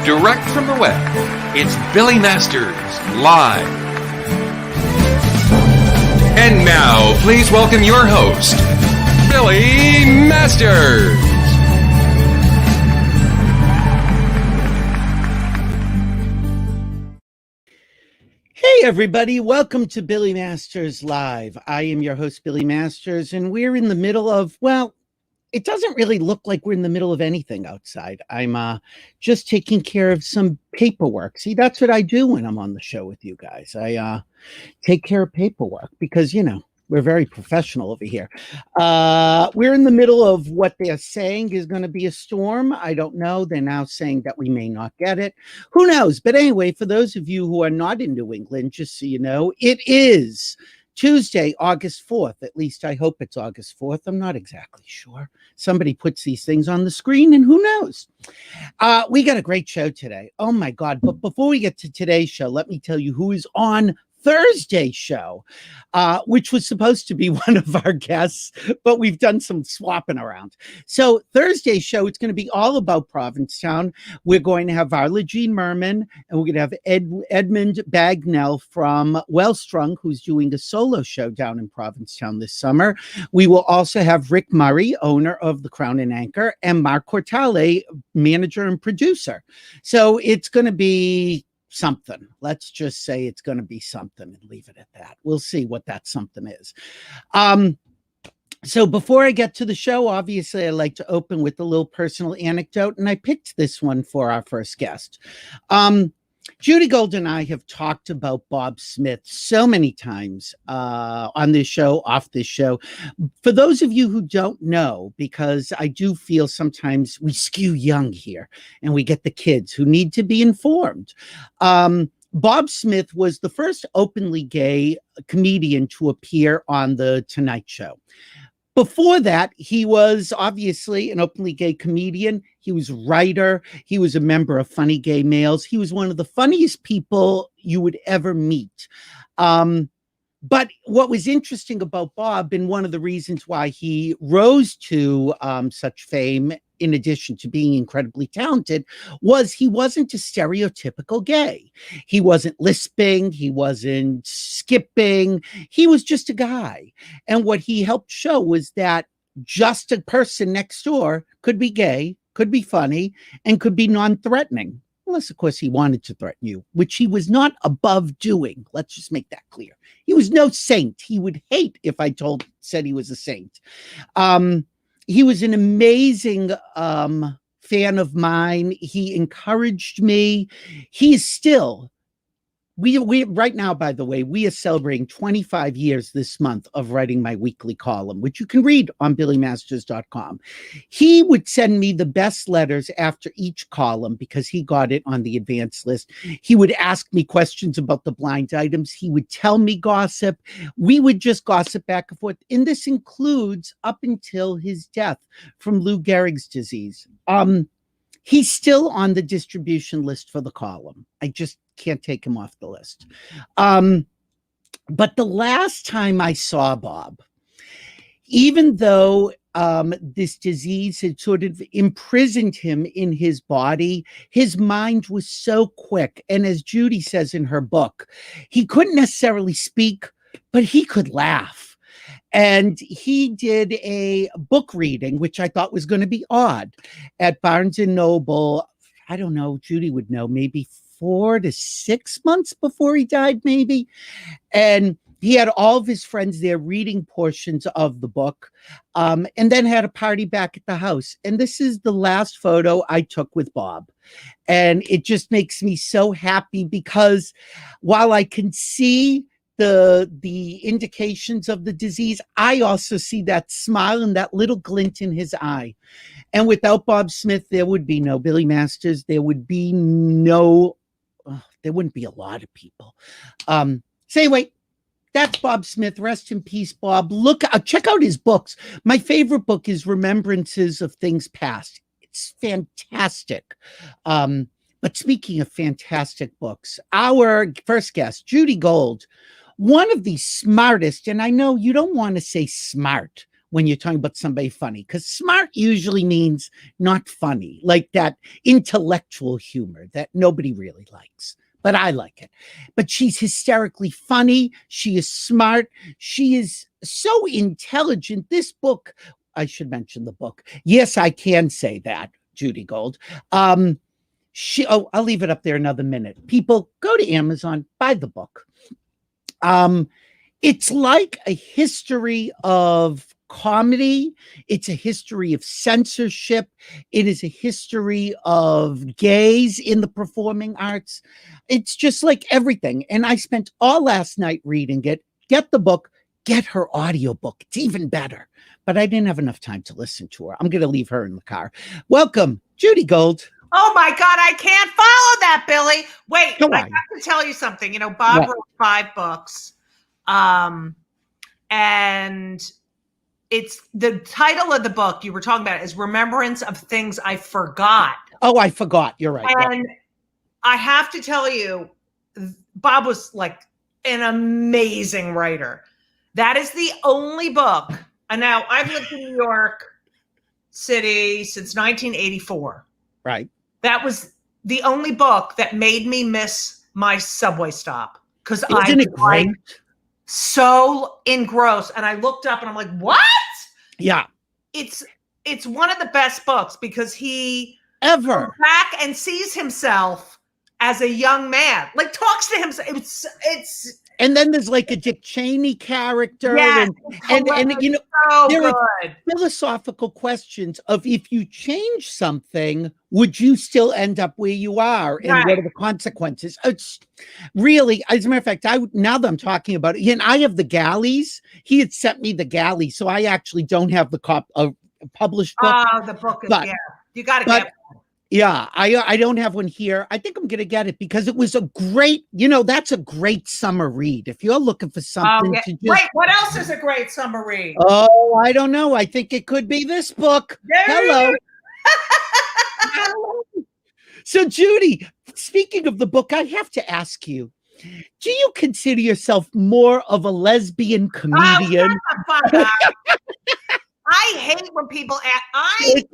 direct from the web, it's Billy Masters Live. And now, please welcome your host, Billy Masters. Hey everybody, welcome to Billy Masters Live. I am your host, Billy Masters, and we're in the middle of, well, it doesn't really look like we're in the middle of anything outside. I'm just taking care of some paperwork. See, that's what I do when I'm on the show with you guys. I take care of paperwork because, you know, we're very professional over here. We're in the middle of what they're saying is going to be a storm. I don't know. They're now saying that we may not get it. Who knows? But anyway, for those of you who are not in New England, just so you know, it is Tuesday, August 4th. At least I hope it's August 4th. I'm not exactly sure. Somebody puts these things on the screen and who knows? We got a great show today. Oh my God. But before we get to today's show, let me tell you who is on Thursday's show, which was supposed to be one of our guests, but we've done some swapping around. So Thursday's show, it's going to be all about Provincetown. We're going to have Arla Jean Merman, and we're going to have Edmund Bagnell from Wellstrung, who's doing a solo show down in Provincetown this summer. We will also have Rick Murray, owner of the Crown and Anchor, and Mark Cortale, manager and producer. So it's going to be something. Let's just say it's going to be something and leave it at that. We'll see what that something is. So before I get to the show, obviously I like to open with a little personal anecdote, and I picked this one for our first guest. Judy Gold and I have talked about Bob Smith so many times on this show, off this show. For those of you who don't know, because I do feel sometimes we skew young here and we get the kids who need to be informed. Bob Smith was the first openly gay comedian to appear on The Tonight Show. Before that, he was obviously an openly gay comedian. He was a writer. He was a member of Funny Gay Males. He was one of the funniest people you would ever meet. But what was interesting about Bob, and one of the reasons why he rose to such fame, in addition to being incredibly talented, was he wasn't a stereotypical gay. He wasn't lisping. He wasn't skipping. He was just a guy. And what he helped show was that just a person next door could be gay, could be funny, and could be non-threatening. Unless, of course, he wanted to threaten you, which he was not above doing. Let's just make that clear. He was no saint. He would hate if I said he was a saint. He was an amazing fan of mine. He encouraged me. He's still, we right now, by the way, we are celebrating 25 years this month of writing my weekly column, which you can read on billymasters.com. He would send me the best letters after each column because he got it on the advance list. He would ask me questions about the blind items. He would tell me gossip. We would just gossip back and forth. And this includes up until his death from Lou Gehrig's disease. He's still on the distribution list for the column. I just can't take him off the list. But the last time I saw Bob, even though this disease had sort of imprisoned him in his body, his mind was so quick. And as Judy says in her book, he couldn't necessarily speak, but he could laugh. And he did a book reading, which I thought was going to be odd, at Barnes & Noble. I don't know, Judy would know, maybe 4 to 6 months before he died, maybe. And he had all of his friends there reading portions of the book, and then had a party back at the house. And this is the last photo I took with Bob. And it just makes me so happy because while I can see the indications of the disease, I also see that smile and that little glint in his eye. And without Bob Smith, there would be no Billy Masters. There would be there wouldn't be a lot of people. So anyway, that's Bob Smith. Rest in peace, Bob. Check out his books. My favorite book is Remembrances of Things Past. It's fantastic. But speaking of fantastic books, our first guest, Judy Gold, one of the smartest, and I know you don't want to say smart when you're talking about somebody funny, because smart usually means not funny, like that intellectual humor that nobody really likes. But I like it. But she's hysterically funny. She is smart. She is so intelligent. This book, I should mention the book. Yes, I can say that, Judy Gold. I'll leave it up there another minute. People, go to Amazon, buy the book. It's like a history of comedy. It's a history of censorship. It is a history of gays in the performing arts. It's just like everything. And I spent all last night reading it. Get the book, get her audiobook. It's even better. But I didn't have enough time to listen to her. I'm going to leave her in the car. Welcome, Judy Gold. Oh my God, I can't follow that, Billy. Wait, I have to tell you something. You know, Bob wrote 5 books. And it's the title of the book you were talking about is Remembrance of Things I Forgot. Oh, I forgot. You're right. And I have to tell you, Bob was like an amazing writer. That is the only book. And now I've lived in New York City since 1984. Right. That was the only book that made me miss my subway stop. Because Isn't it great? So engrossed. And I looked up and I'm like, what? Yeah. It's one of the best books because he ever goes back and sees himself as a young man, like talks to himself. It's and then there's like a Dick Cheney character, yeah, and you know, so there good. are philosophical questions of if you change something, would you still end up where you are, and what are the consequences? It's really, as a matter of fact, now that I'm talking about it, and I have the galleys. He had sent me the galley, so I actually don't have the published book. Oh, the book is you got to get one. Yeah, I don't have one here. I think I'm going to get it because it was a great, that's a great summer read. If you're looking for something to just... Wait, what else is a great summer read? Oh, I don't know. I think it could be this book. Hello. So, Judy, speaking of the book, I have to ask you, do you consider yourself more of a lesbian comedian? Oh, shut the fuck up. I hate when people ask.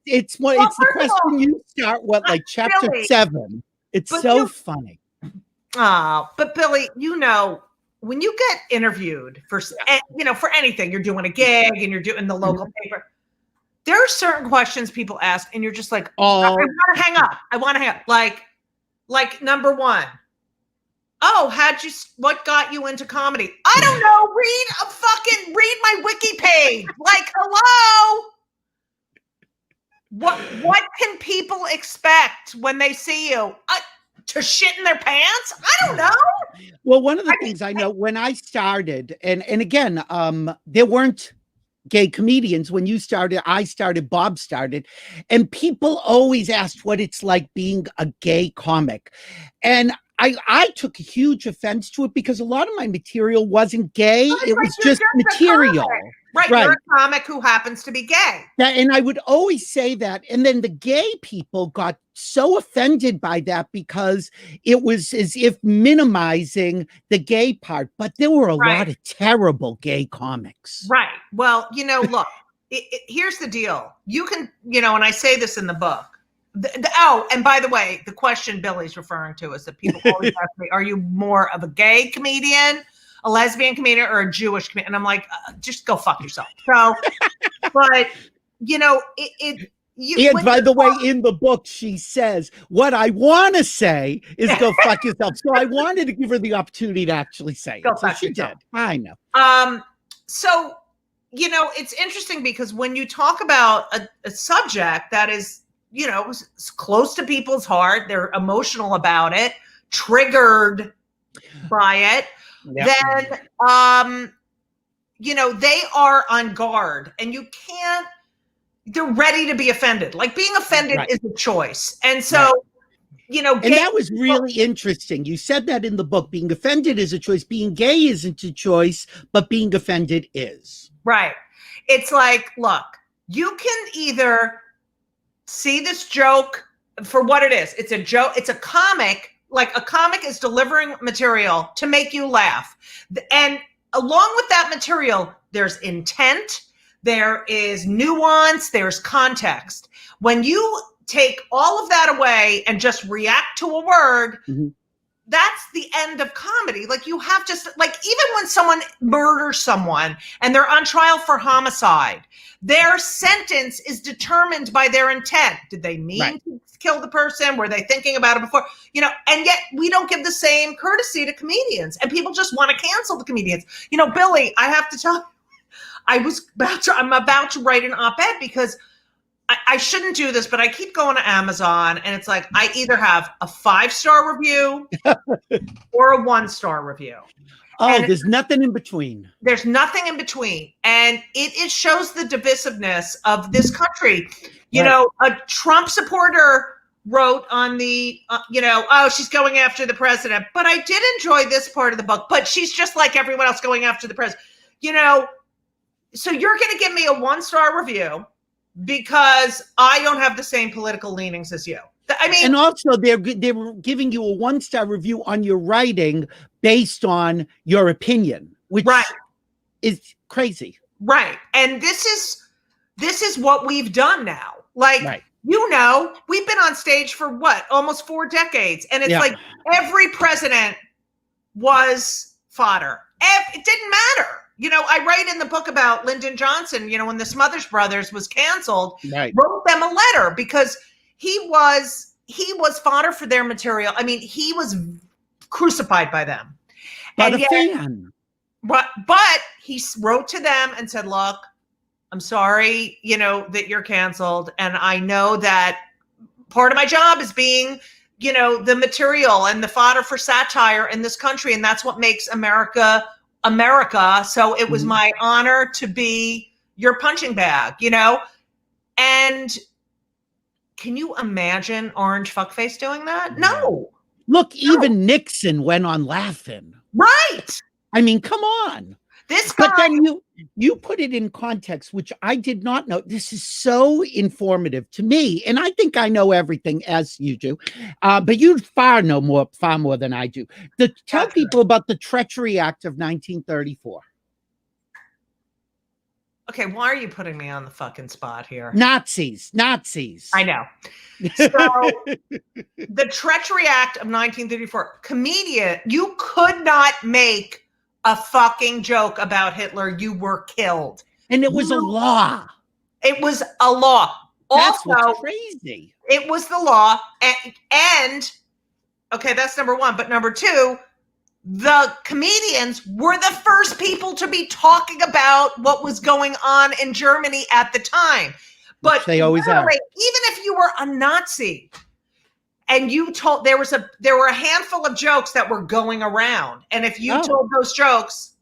It's the question you start like chapter Billy, 7. It's so funny. Oh, but Billy, when you get interviewed for anything, you're doing a gig and you're doing the local paper. There are certain questions people ask, and you're just like, I want to hang up. I want to hang up. Like number 1. Oh, what got you into comedy? I don't know. Read my wiki page. Like, hello. What can people expect when they see you? To shit in their pants? I don't know. Well, one of the things I know when I started, and again, there weren't gay comedians when you started. I started, Bob started, and people always asked what it's like being a gay comic, and I took a huge offense to it because a lot of my material wasn't gay. It was just material. Right. You're a comic who happens to be gay. Yeah, and I would always say that. And then the gay people got so offended by that because it was as if minimizing the gay part. But there were a lot of terrible gay comics. Right. Well, look, here's the deal. You can, and I say this in the book. And by the way, the question Billy's referring to is that people always ask me, are you more of a gay comedian, a lesbian comedian, or a Jewish comedian? And I'm like, just go fuck yourself. So, but, and by the way, in the book, she says, what I want to say is go fuck yourself. So I wanted to give her the opportunity to actually say it. So she did. I know. So, it's interesting because when you talk about a subject that is, it's close to people's heart, they're emotional about it, triggered by it, then, they are on guard and they're ready to be offended. Like being offended is a choice. And so, and that was really interesting. You said that in the book, being offended is a choice. Being gay isn't a choice, but being offended is. Right. It's like, look, you can either see this joke for what it is. It's a joke. It's a comic. Like a comic is delivering material to make you laugh. And along with that material, there's intent, there is nuance, there's context. When you take all of that away and just react to a word, that's the end of comedy. Like, you have to, like, even when someone murders someone and they're on trial for homicide, their sentence is determined by their intent. Did they mean to kill the person? Were they thinking about it before? You know, and yet we don't give the same courtesy to comedians, and people just want to cancel the comedians. You know, Billy, I have to tell you, I'm about to write an op-ed because I shouldn't do this, but I keep going to Amazon and it's like, I either have a 5-star review or a 1-star review. Oh, and there's nothing in between. There's nothing in between. And it shows the divisiveness of this country. You know, a Trump supporter wrote on the, oh, she's going after the president. But I did enjoy this part of the book, but she's just like everyone else going after the president. You know, so you're going to give me a 1-star review because I don't have the same political leanings as you. I mean, and also they were giving you a 1-star review on your writing based on your opinion, which is crazy. Right. And this is what we've done now. Like, you know, we've been on stage for what, almost 4 decades. And it's like every president was fodder. It didn't matter. You know, I write in the book about Lyndon Johnson, you know, when the Smothers Brothers was canceled, wrote them a letter because he was fodder for their material. I mean, he was crucified by them. But a fan. But he wrote to them and said, look, I'm sorry, you know, that you're canceled. And I know that part of my job is being, you know, the material and the fodder for satire in this country. And that's what makes America. So it was my honor to be your punching bag, you know? And can you imagine Orange Fuckface doing that? No. Look, even Nixon went on laughing. Right. I mean, come on. This guy. But then you put it in context, which I did not know. This is so informative to me. And I think I know everything as you do. But you far more than I do. Tell people about the Treachery Act of 1934. Okay, why are you putting me on the fucking spot here? Nazis. I know. So the Treachery Act of 1934, comedian, you could not make a fucking joke about Hitler. You were killed. And it was a law. It was a law. That's also, what's crazy. It was the law. And okay, that's number one. But number two, the comedians were the first people to be talking about what was going on in Germany at the time. But which they always are. Even if you were a Nazi and you told, there were a handful of jokes that were going around. And if you told those jokes,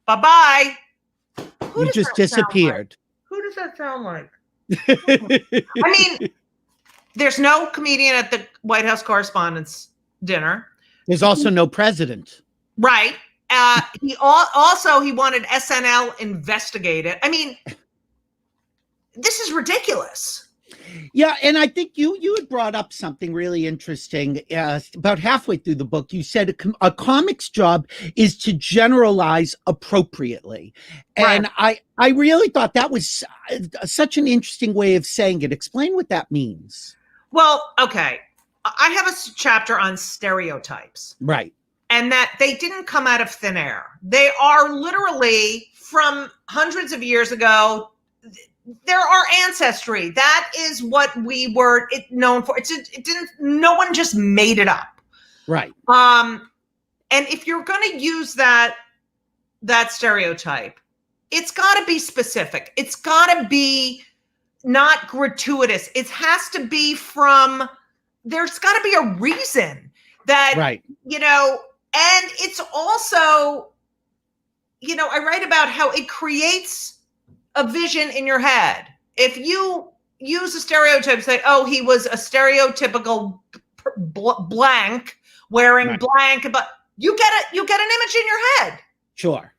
bye-bye. You just disappeared. Who does that sound like? I mean, there's no comedian at the White House Correspondents' Dinner. There's also no president. Right. He wanted SNL investigated. I mean, this is ridiculous. Yeah, and I think you had brought up something really interesting about halfway through the book. You said a comic's job is to generalize appropriately. And I really thought that was such an interesting way of saying it. Explain what that means. Well, okay. I have a chapter on stereotypes. Right. And that they didn't come out of thin air. They are literally from hundreds of years ago. They're our ancestry. That is what we were known for. No one just made it up. Right. And if you're going to use that stereotype, it's got to be specific. It's got to be not gratuitous. It has to be there's got to be a reason that, you know, and it's also, you know, I write about how it creates a vision in your head. If you use a stereotype, say, oh, he was a stereotypical blank wearing blank, but you get an image in your head. Sure.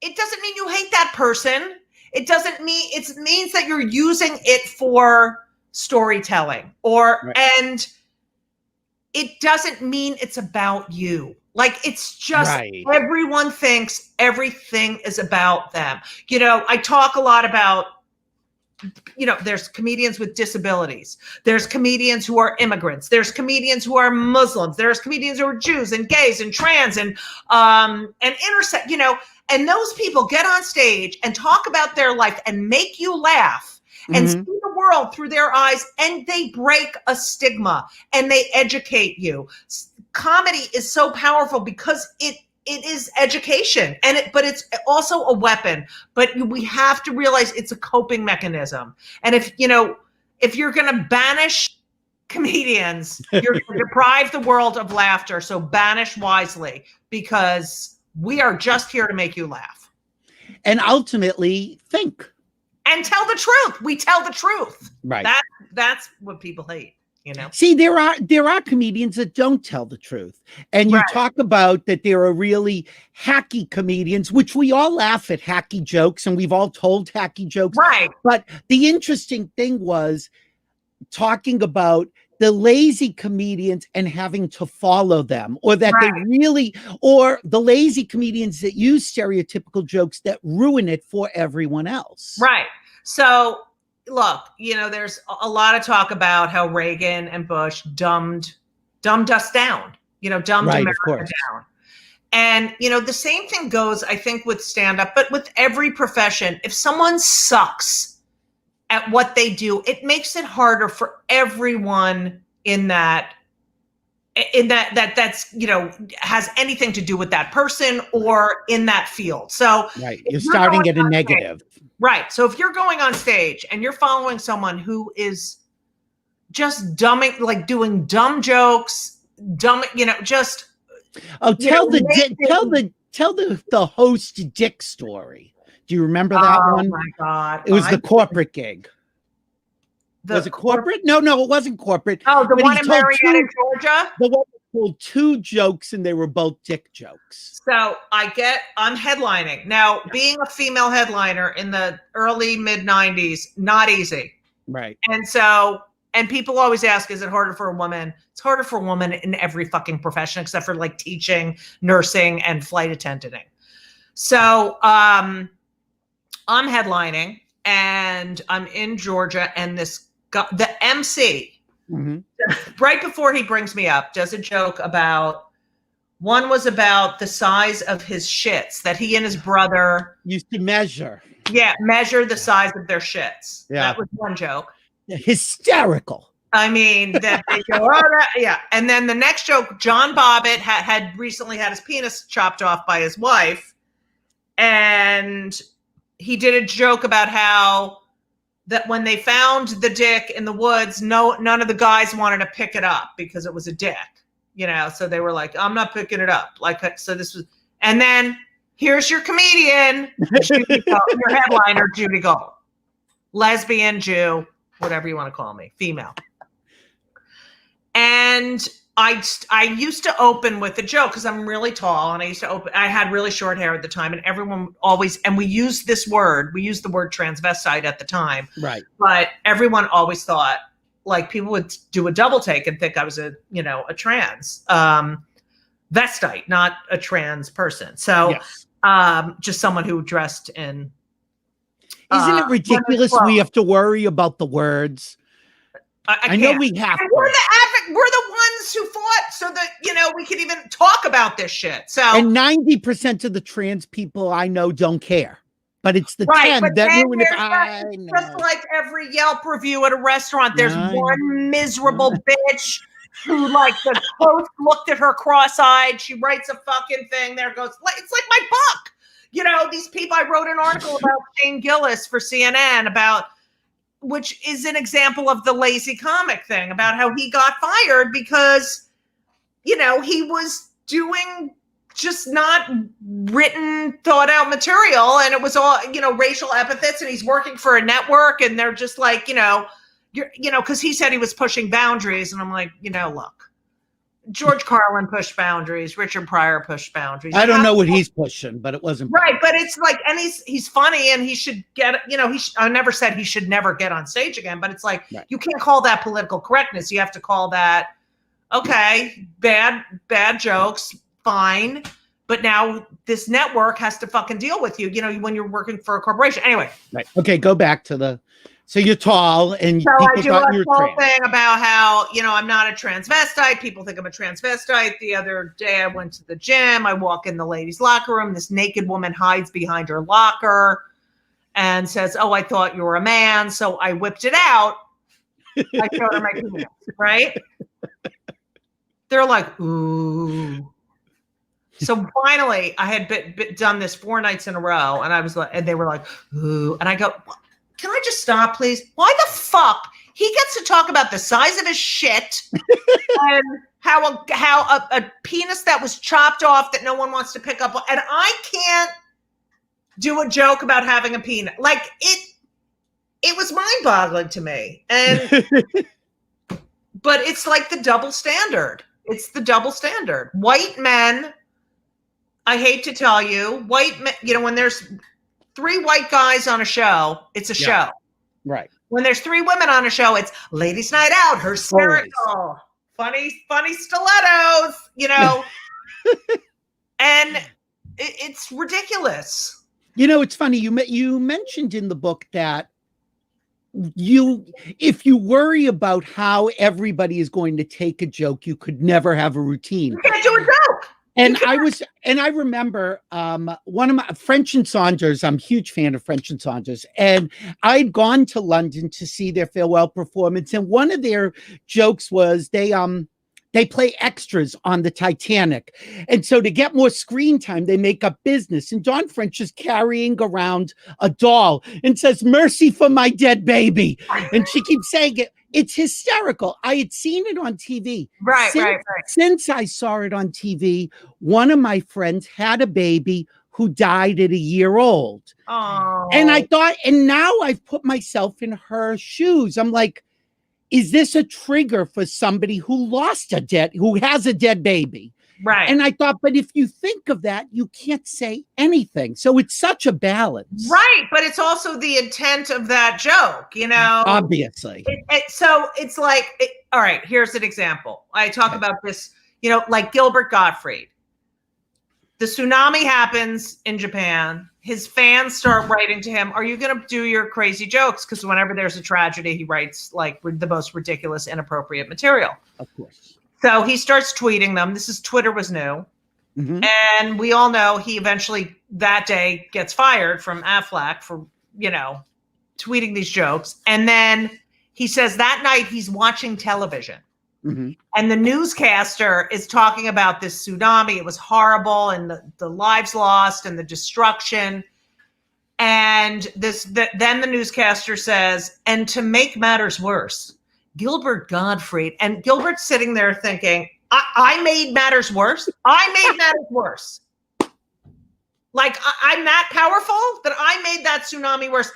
It doesn't mean you hate that person. It means that you're using it for storytelling and it doesn't mean it's about you. Like, it's just Right. everyone thinks everything is about them. You know, I talk a lot about, you know, there's comedians with disabilities. There's comedians who are immigrants. There's comedians who are Muslims. There's comedians who are Jews and gays and trans and intersex, you know, and those people get on stage and talk about their life and make you laugh and see the world through their eyes, and they break a stigma and they educate you. Comedy is so powerful because it is education, but it's also a weapon. But we have to realize it's a coping mechanism. And if you're going to banish comedians, you're going to deprive the world of laughter. So banish wisely, because we are just here to make you laugh. And ultimately think. And tell the truth. We tell the truth. Right. That's what people hate. You know, see, there are comedians that don't tell the truth. And you talk about that there are really hacky comedians, which we all laugh at hacky jokes, and we've all told hacky jokes. Right. But the interesting thing was talking about the lazy comedians and having to follow them, or that they really, or the lazy comedians that use stereotypical jokes that ruin it for everyone else. Right. So look, you know, there's a lot of talk about how Reagan and Bush dumbed us down, you know, dumbed America down. And, you know, the same thing goes, I think, with stand-up, but with every profession. If someone sucks at what they do, it makes it harder for everyone that's, you know, has anything to do with that person or in that field. So you're starting at a negative. Right. So if you're going on stage and you're following someone who is just doing dumb jokes, you know, just tell the host Dick story. Do you remember that one? Oh my God. It was the corporate gig. Was it corporate? No, it wasn't corporate. Oh, the one in Marietta, Georgia? The one that told 2 jokes, and they were both dick jokes. So I'm headlining. Now, being a female headliner in the early mid-90s, not easy. Right. And people always ask, is it harder for a woman? It's harder for a woman in every fucking profession, except for like teaching, nursing, and flight attending. So I'm headlining, and I'm in Georgia, and the MC, right before he brings me up, does a joke about, one was about the size of his shits that he and his brother used to measure. Yeah, measure the size of their shits. Yeah. That was one joke. Hysterical. I mean, that they go, oh, yeah. And then the next joke, John Bobbitt had recently had his penis chopped off by his wife. And he did a joke about how that when they found the dick in the woods, none of the guys wanted to pick it up because it was a dick, you know? So they were like, I'm not picking it up. Like, so this was, and then here's your comedian, your headliner, Judy Gold, lesbian, Jew, whatever you want to call me, female. And I used to open with a joke because I'm really tall, and I had really short hair at the time, and everyone always, and we used the word transvestite at the time. Right. But everyone always thought, like, people would do a double take and think I was a trans vestite, not a trans person. So yes. Just someone who dressed in. Isn't it ridiculous we have to worry about the words? I know we have to. We're the ones who fought so that, we could even talk about this shit. So, and 90% of the trans people I know don't care. But it's the 10 that ruin it. I know. Just like every Yelp review at a restaurant, there's one miserable bitch who, like, the host looked at her cross-eyed. She writes a fucking thing. There goes, it's like my book. These people, I wrote an article about Shane Gillis for CNN which is an example of the lazy comic thing, about how he got fired because, he was doing just not written, thought out material. And it was all, racial epithets, and he's working for a network, and they're just like, cause he said he was pushing boundaries. And I'm like, look, George Carlin pushed boundaries. Richard Pryor pushed boundaries. I don't know what he's pushing, but it wasn't right. But it's like, and he's funny, and he should get, I never said he should never get on stage again, but it's like, you can't call that political correctness. You have to call that Okay, bad jokes, fine. But now this network has to fucking deal with you, when you're working for a corporation. Anyway. Right. Okay, go back to so you're tall and so people I do thought you a were whole trans. thing about how, I'm not a transvestite. People think I'm a transvestite. The other day I went to the gym. I walk in the ladies' locker room. This naked woman hides behind her locker and says, "Oh, I thought you were a man." So I whipped it out. I showed her my penis, right? They're like, "Ooh." So finally, I had done this 4 nights in a row, and I was like, and they were like, "Ooh," and I go, "Can I just stop, please? Why the fuck he gets to talk about the size of his shit and how a penis that was chopped off that no one wants to pick up, and I can't do a joke about having a penis? Like it was mind-boggling to me, and but it's like the double standard. It's the double standard. White men. I hate to tell you, white men, when there's 3 white guys on a show, it's a show. Right. When there's 3 women on a show, it's ladies' night out, hysterical, funny stilettos, and it's ridiculous. It's funny. You mentioned in the book that if you worry about how everybody is going to take a joke, you could never have a routine. You can't do a joke. And I remember one of my French and Saunders. I'm a huge fan of French and Saunders, and I'd gone to London to see their farewell performance. And one of their jokes was they play extras on the Titanic, and so to get more screen time, they make up business. And Dawn French is carrying around a doll and says, "Mercy for my dead baby," and she keeps saying it. It's hysterical. I had seen it on TV. Right. Since I saw it on TV, one of my friends had a baby who died at a year old. Oh. And I thought, and now I've put myself in her shoes. I'm like, is this a trigger for somebody who has a dead baby? Right. And I thought, but if you think of that, you can't say anything. So it's such a balance. Right. But it's also the intent of that joke, Obviously. So it's like, all right, here's an example. I talk about this, like Gilbert Gottfried. The tsunami happens in Japan. His fans start writing to him, "Are you going to do your crazy jokes?" Because whenever there's a tragedy, he writes like the most ridiculous, inappropriate material. Of course. So he starts tweeting them. Twitter was new. Mm-hmm. And we all know he eventually that day gets fired from Aflac for, tweeting these jokes. And then he says that night he's watching television. Mm-hmm. And the newscaster is talking about this tsunami. It was horrible, and the lives lost and the destruction. And then the newscaster says, "And to make matters worse, Gilbert Gottfried," and Gilbert's sitting there thinking, I made matters worse. I made matters worse. Like I'm that powerful that I made that tsunami worse.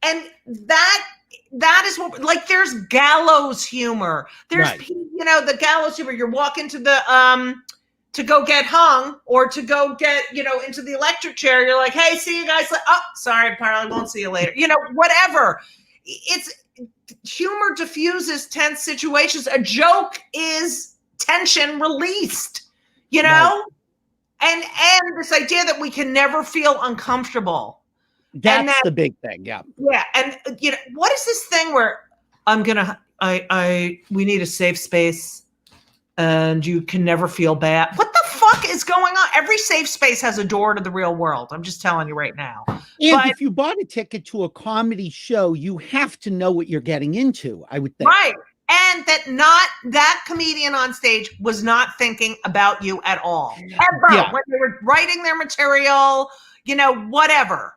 And that is what, like, there's gallows humor. There's, right. The gallows humor. You're walking to the, to go get hung or to go get, into the electric chair. You're like, "Hey, see you guys. Oh, sorry, probably won't see you later." Whatever. It's humor diffuses tense situations. A joke is tension released, right. And this idea that we can never feel uncomfortable. That's the big thing. Yeah. Yeah. And what is this thing where we need a safe space and you can never feel bad? What the fuck is going on? Every safe space has a door to the real world. I'm just telling you right now. And if you bought a ticket to a comedy show, you have to know what you're getting into, I would think. Right. And that comedian on stage was not thinking about you at all. Ever. Yeah. When they were writing their material, whatever.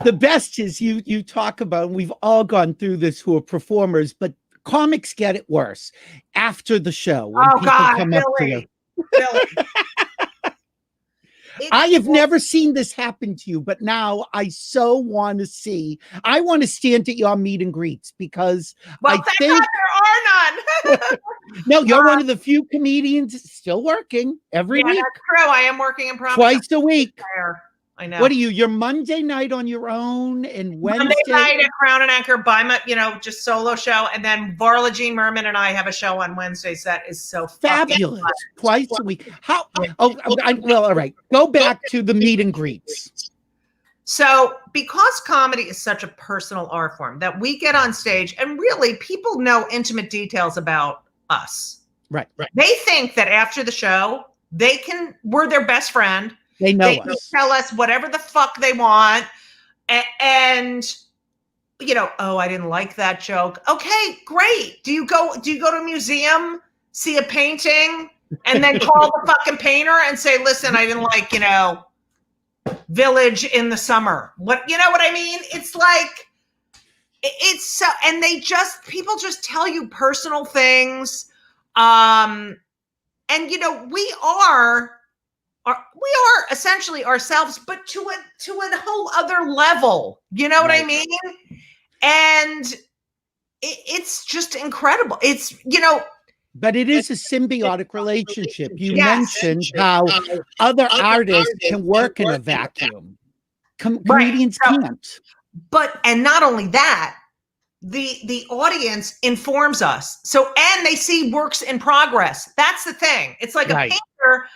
The best is you talk about, and we've all gone through this who are performers, but comics get it worse after the show. When people come up to you. Billy. I have never seen this happen to you, but now I so want to see. I want to stand at your meet and greets because I think there are none. No, you're one of the few comedians still working every week. That's true. I am working in twice a week. I know. What are you? Your Monday night on your own and Wednesday? Monday night at Crown and Anchor by my, just solo show. And then Varla Jean Merman and I have a show on Wednesdays that is so fabulous. Twice a week. How? Well, all right. Go back to the meet and greets. So because comedy is such a personal art form that we get on stage and really people know intimate details about us. Right. They think that after the show, we're their best friend. They know us. Can tell us whatever the fuck they want. And oh, I didn't like that joke. Okay, great. Do you go to a museum, see a painting, and then call the fucking painter and say, listen, I didn't like, Village in the Summer. What I mean? It's like, it's so, and people just tell you personal things. And we are essentially ourselves, but to a whole other level. You know what I mean? And it's just incredible. It's, but it is a symbiotic relationship. You mentioned how other artists can work in a vacuum. Comedians can't. And not only that, the audience informs us. So, and they see works in progress. That's the thing. It's like a painter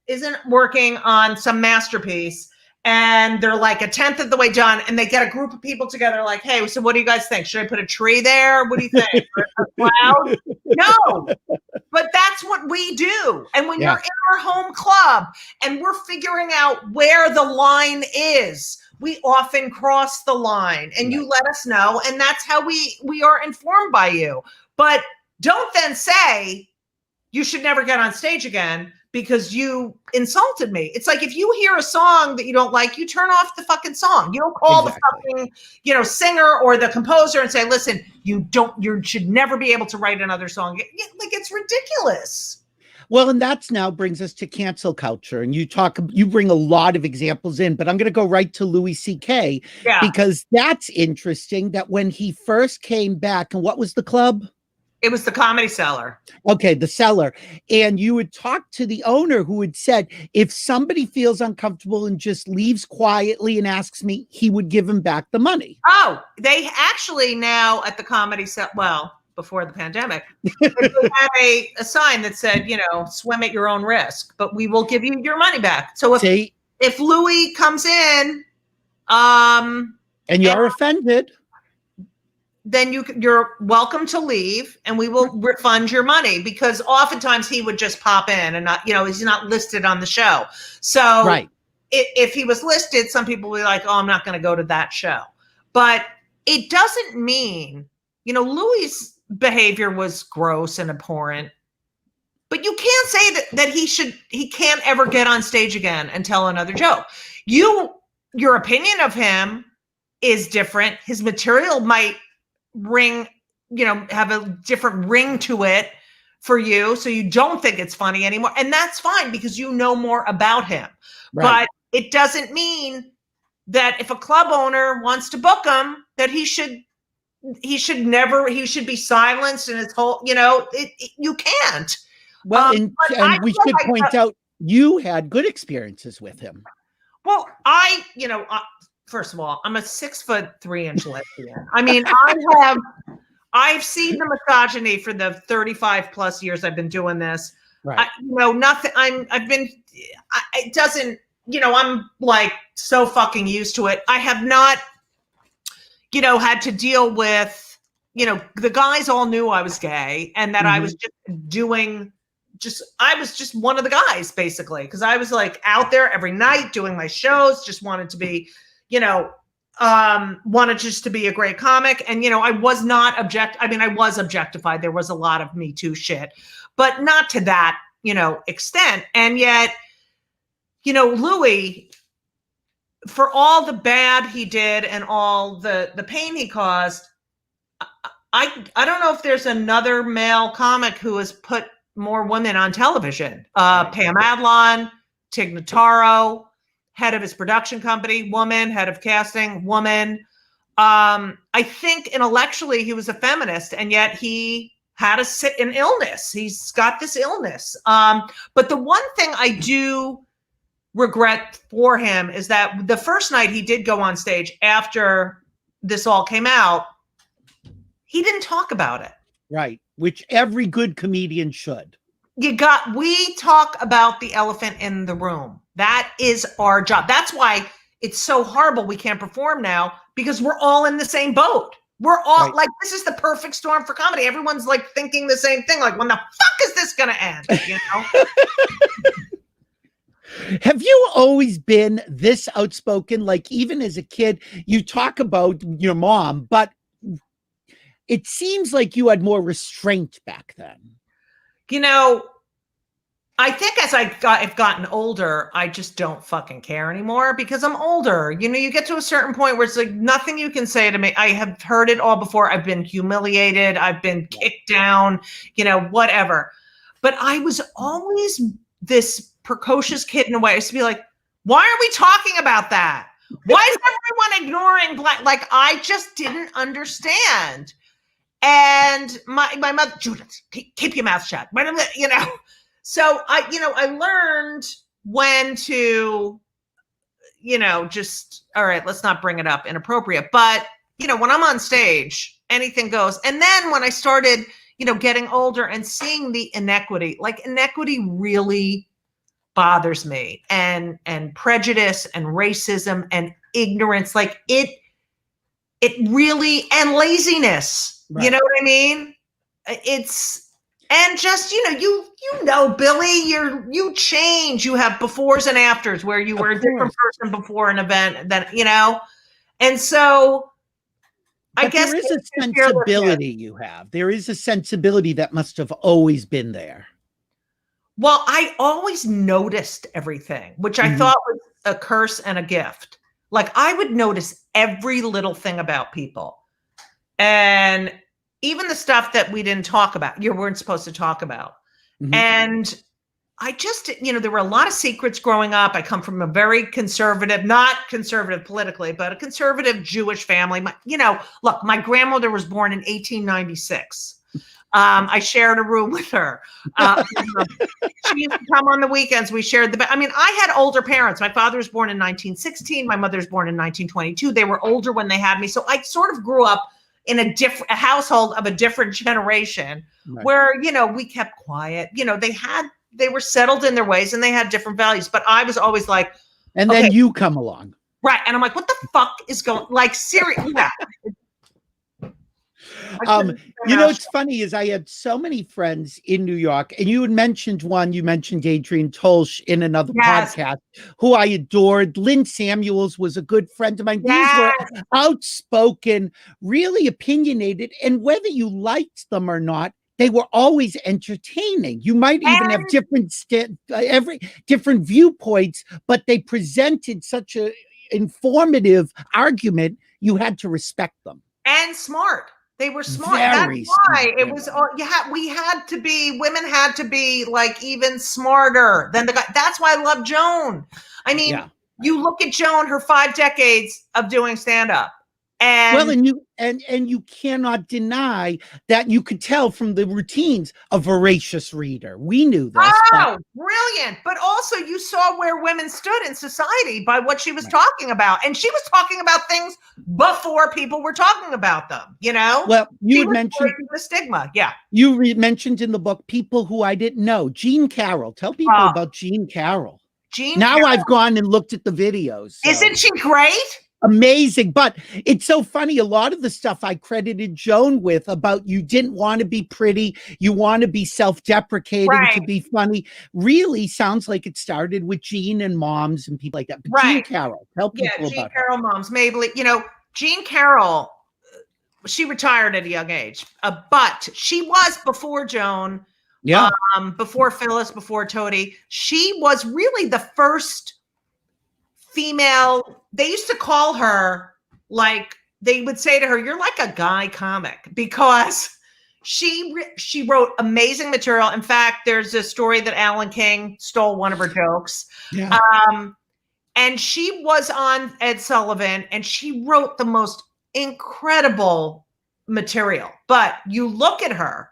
isn't working on some masterpiece and they're like a 10th of the way done and they get a group of people together like, hey, so what do you guys think? Should I put a tree there? What do you think? A cloud? No, but that's what we do. And when you're in our home club and we're figuring out where the line is, we often cross the line and you let us know. And that's how we are informed by you. But don't then say you should never get on stage again because you insulted me. It's like if you hear a song that you don't like, you turn off the fucking song. You don't call the fucking, singer or the composer and say, listen, you should never be able to write another song. Like, it's ridiculous. Well, and that's now brings us to cancel culture. And you bring a lot of examples in, but I'm going to go right to Louis C.K. Because that's interesting that when he first came back, and what was the club? It was the Comedy Cellar. Okay, the Cellar. And you would talk to the owner who had said, if somebody feels uncomfortable and just leaves quietly and asks me, he would give him back the money. Oh, they actually now at the Comedy Cellar, well, before the pandemic, they had a sign that said, swim at your own risk, but we will give you your money back. So if Louis comes in, and you're offended, then you're welcome to leave and we will refund your money, because oftentimes he would just pop in and not, he's not listed on the show. So if he was listed, some people will be like, oh, I'm not going to go to that show. But it doesn't mean, Louis' behavior was gross and abhorrent, but you can't say that he can't ever get on stage again and tell another joke. Your opinion of him is different. His material might have a different ring to it for you. So you don't think it's funny anymore. And that's fine because you know more about him. Right. But it doesn't mean that if a club owner wants to book him, that he should be silenced in his whole, you can't. Well, and we should point out you had good experiences with him. Well, first of all, I'm a 6'3" lesbian. I mean, I've seen the misogyny for the 35 plus years I've been doing this. Right. I'm like so fucking used to it. I have not, had to deal with, the guys all knew I was gay and that I was I was just one of the guys basically. Cause I was like out there every night doing my shows, just wanted to be, wanted just to be a great comic. And, I was not I was objectified. There was a lot of Me Too shit, but not to that, extent. And yet, Louis, for all the bad he did and all the pain he caused, I don't know if there's another male comic who has put more women on television. Pam Adlon, Tig Notaro, head of his production company, woman, head of casting, woman. I think intellectually he was a feminist, and yet he had an illness. He's got this illness. But the one thing I do regret for him is that the first night he did go on stage after this all came out, he didn't talk about it. Right. Which every good comedian should. We talk about the elephant in the room. That is our job. That's why it's so horrible we can't perform now, because we're all in the same boat. We're all like, this is the perfect storm for comedy. Everyone's like thinking the same thing. Like, when the fuck is this going to end? You know? Have you always been this outspoken? Like, even as a kid, you talk about your mom, but it seems like you had more restraint back then. You know, I think as I've gotten older, I just don't fucking care anymore because I'm older. You know, you get to a certain point where it's like nothing you can say to me. I have heard it all before. I've been humiliated. I've been kicked down, you know, whatever. But I was always this precocious kid in a way. I used to be like, why are we talking about that? Why is everyone ignoring black? Like, I just didn't understand. And my mother, Judith, keep your mouth shut. You know. So I learned when to, just, all right, let's not bring it up inappropriate. But, when I'm on stage, anything goes. And then when I started, getting older and seeing the inequity, like inequity really bothers me, and prejudice and racism and ignorance, like it really, and laziness, right. You know what I mean? And just, Billy, you change. You have befores and afters where you were a different person before an event, and so I guess there is a sensibility you have. There is a sensibility that must have always been there. Well, I always noticed everything, which I thought was a curse and a gift. Like, I would notice every little thing about people, and even the stuff that we didn't talk about, you weren't supposed to talk about. Mm-hmm. And I just, there were a lot of secrets growing up. I come from a very conservative, not conservative politically, but a conservative Jewish family. Look, my grandmother was born in 1896. I shared a room with her. She used to come on the weekends. We shared I had older parents. My father was born in 1916. My mother was born in 1922. They were older when they had me. So I sort of grew up in a household of a different generation, right, where, we kept quiet. They were settled in their ways and they had different values. But I was always like, and then you come along. Right. And I'm like, what the fuck is going, like, seriously? Yeah. It's funny is I had so many friends in New York, and you had mentioned one. You mentioned Adrienne Tolsch in another podcast, who I adored. Lynn Samuels was a good friend of mine. Yes. These were outspoken, really opinionated, and whether you liked them or not, they were always entertaining. You might even have different viewpoints, but they presented such a informative argument. You had to respect them. And smart. They were smart. Very That's why smart. It was all women had to be like even smarter than the guy. That's why I love Joan. I mean, you look at Joan, her 5 decades of doing stand-up. And you cannot deny that you could tell from the routines a voracious reader. We knew this. Oh, brilliant. But also you saw where women stood in society by what she was talking about. And she was talking about things before people were talking about them, Well, you mentioned the stigma. Yeah. You mentioned in the book people who I didn't know. Jean Carroll. Tell people about Jean Carroll. Now I've gone and looked at the videos. So. Isn't she great? Amazing. But it's so funny. A lot of the stuff I credited Joan with about you didn't want to be pretty, you want to be self-deprecating to be funny, really sounds like it started with Jean and moms and people like that. But Jean Carroll, tell people about Jean Carroll moms, Maybelline. Jean Carroll, she retired at a young age, but she was before Joan, before Phyllis, before Toady. She was really the first female. They used to call her, like, they would say to her, you're like a guy comic, because she wrote amazing material. In fact, there's a story that Alan King stole one of her jokes. Yeah. And she was on Ed Sullivan, and she wrote the most incredible material. But you look at her,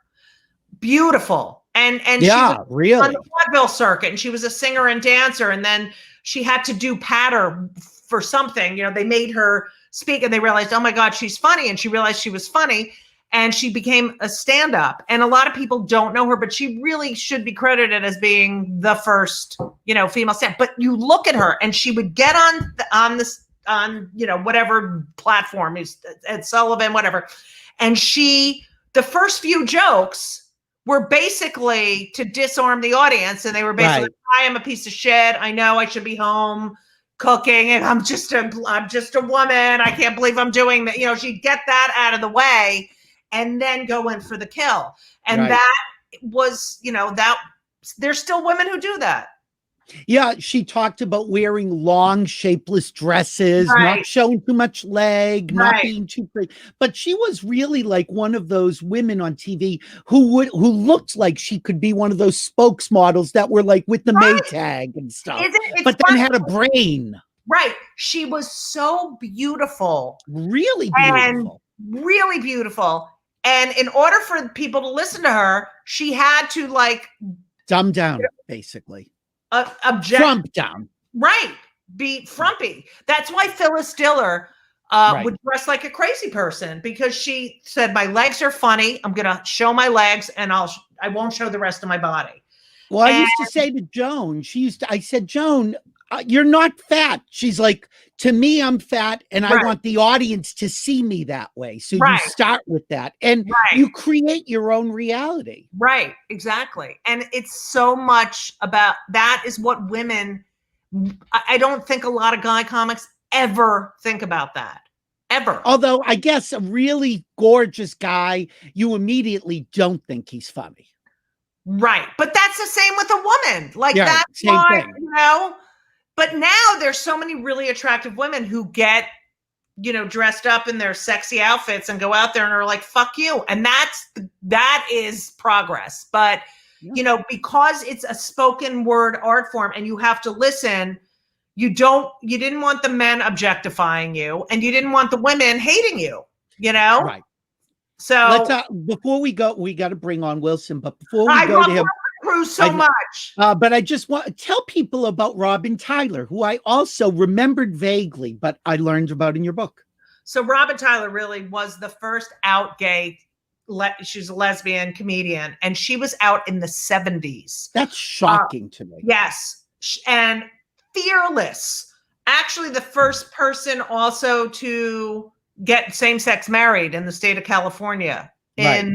beautiful. And yeah, she was really on the vaudeville circuit, and she was a singer and dancer. And then she had to do patter for something. You know, they made her speak, and they realized, oh my God, she's funny. And she realized she was funny, and she became a stand-up. And a lot of people don't know her, but she really should be credited as being the first, you know, female stand. But you look at her, and she would get on you know, whatever platform, at Sullivan, whatever, and the first few jokes were basically to disarm the audience. And they were basically, right. I am a piece of shit. I know I should be home cooking, and I'm just a woman. I can't believe I'm doing that. You know, she'd get that out of the way and then go in for the kill. And right. That was, you know, that there's still women who do that. Yeah, she talked about wearing long, shapeless dresses, right. Not showing too much leg, right. Not being too pretty. But she was really like one of those women on TV who looked like she could be one of those spokesmodels that were like with the right. Maytag and stuff. But then had a brain. Right. She was so beautiful. Really beautiful. And really beautiful. And in order for people to listen to her, she had to like dumb down, basically. Frump down. Right. Be frumpy. That's why Phyllis Diller right. would dress like a crazy person, because she said, my legs are funny. I'm going to show my legs, and I won't show the rest of my body. Well, I used to say to Joan, I said, Joan, you're not fat. She's like, to me, I'm fat, and right. I want the audience to see me that way. So right. You start with that, and right. You create your own reality. Right, exactly. And it's so much about that is what women, I don't think a lot of guy comics ever think about that, ever. Although I guess a really gorgeous guy, you immediately don't think he's funny. Right, but that's the same with a woman. Like yeah, that's same why, thing. You know, but now there's so many really attractive women who get, you know, dressed up in their sexy outfits and go out there and are like, fuck you. And that is progress. But, yeah. You know, because it's a spoken word art form and you have to listen, you didn't want the men objectifying you, and you didn't want the women hating you, you know? Right. So let's before we go, we got to bring on Wilson, but before we go to him, Cruz so much. But I just want to tell people about Robin Tyler, who I also remembered vaguely, but I learned about in your book. So Robin Tyler really was the first out gay. She's a lesbian comedian, and she was out in the 70s. That's shocking to me. Yes. And fearless. Actually, the first person also to get same-sex married in the state of California. Right.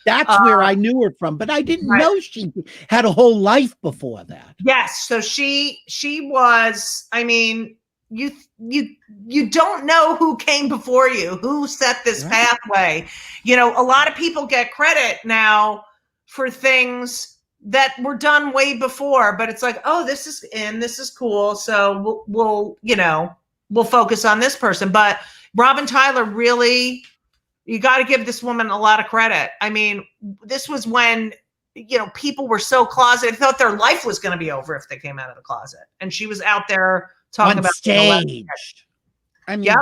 That's where I knew her from, but I didn't right. know she had a whole life before that. Yes, so she was. I mean, you don't know who came before you, who set this right. pathway. You know, a lot of people get credit now for things that were done way before, but it's like, oh, this is cool, so we'll focus on this person. But Robin Tyler really. You got to give this woman a lot of credit. I mean, this was when, you know, people were so closeted, thought their life was going to be over if they came out of the closet. And she was out there talking about stage. I mean, yep.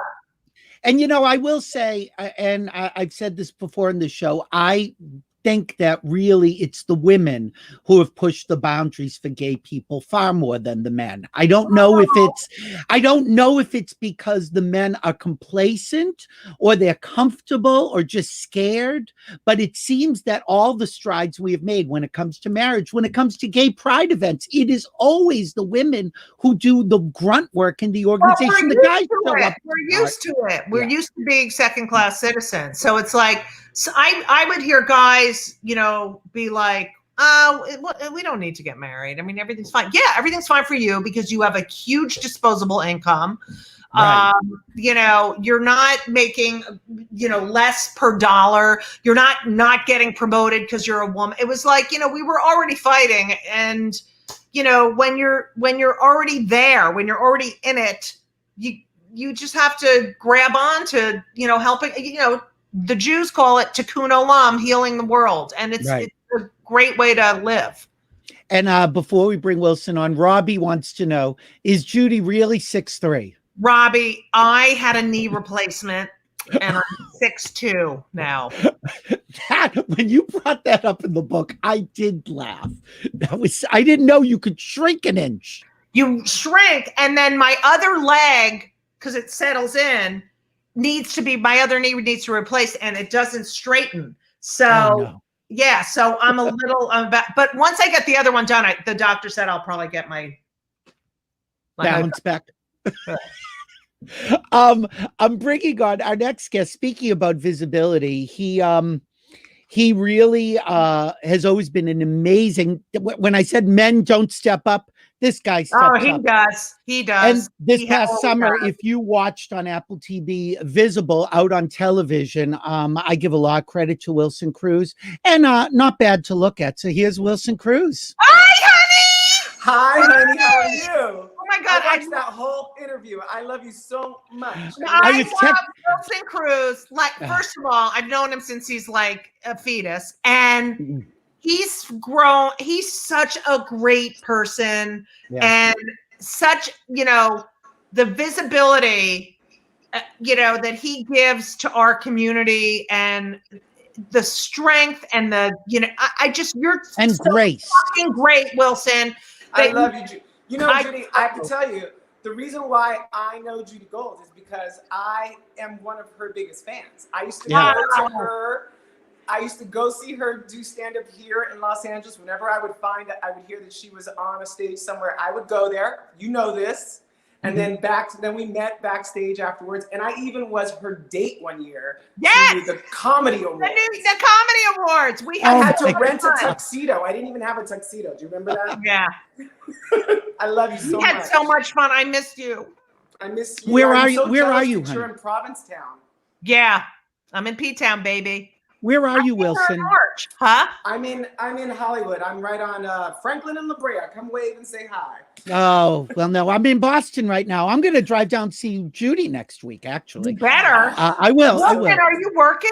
And, you know, I will say, and I've said this before in the show, I think that really it's the women who have pushed the boundaries for gay people far more than the men. I don't know if it's because the men are complacent or they're comfortable or just scared, but it seems that all the strides we have made when it comes to marriage, when it comes to gay pride events, it is always the women who do the grunt work in the organization. The guys show up. We're used to it. We're used to being second-class citizens. So it's like, so I would hear guys, you know, be like, we don't need to get married. I mean, everything's fine. Yeah, everything's fine for you because you have a huge disposable income. Right. You know, you're not making, you know, less per dollar. You're not getting promoted because you're a woman. It was like, you know, we were already fighting. And, you know, when you're already there, when you're already in it, you just have to grab on to, you know, helping, you know, the Jews call it tikkun olam, healing the world. And it's a great way to live. And before we bring Wilson on, Robbie wants to know, is Judy really 6'3"? Robbie, I had a knee replacement and I'm 6'2" now. When you brought that up in the book, I did laugh. I didn't know you could shrink an inch. You shrink, and then my other leg, because it settles in, my other knee needs to replace, and it doesn't straighten. So yeah, so I'm a little but once I get the other one done, the doctor said I'll probably get my balance back. I'm bringing on our next guest. Speaking about visibility, he really has always been an amazing. When I said men don't step up, this guy steps up. He does. And this past summer, if you watched on Apple TV, Visible out on television, I give a lot of credit to Wilson Cruz, and not bad to look at. So here's Wilson Cruz. Hi, honey. Hi, honey. How are you? Oh my God! I watched that whole interview. I love you so much. I love Wilson Cruz. Like, first of all, I've known him since he's like a fetus, and he's grown. He's such a great person, and such, the visibility, that he gives to our community, and the strength, and you're and so grace. fucking great, Wilson. I love you, Judy. Judy, I have to tell you, the reason why I know Judy Gold is because I am one of her biggest fans. I used to go to her. I used to go see her do stand-up here in Los Angeles. Whenever I would hear that she was on a stage somewhere, I would go there. You know this. And then we met backstage afterwards. And I even was her date one year. Yes! To the Comedy Awards. The Comedy Awards. I had to rent a tuxedo. I didn't even have a tuxedo. Do you remember that? Yeah. I love you so much. We had so much fun. I missed you. I miss you. Where are you? Where are you, honey? You're in Provincetown. Yeah. I'm in P-Town, baby. Where are you, Wilson? Huh? I'm in Hollywood. I'm right on Franklin and La Brea. Come wave and say hi. Oh, well, no, I'm in Boston right now. I'm going to drive down to see Judy next week, actually. You better. I will. Wilson, are you working?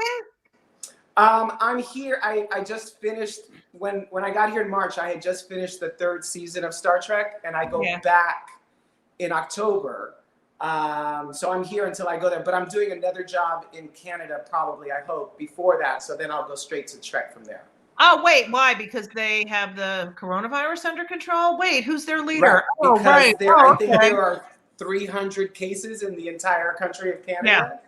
I'm here. I just finished, when I got here in March, I had just finished the 3rd season of Star Trek, and I go back in October. So I'm here until I go there, but I'm doing another job in Canada, probably, I hope, before that. So then I'll go straight to Trek from there. Oh, wait, why? Because they have the coronavirus under control? Wait, who's their leader? Right, oh, because right. I think there are 300 cases in the entire country of Canada.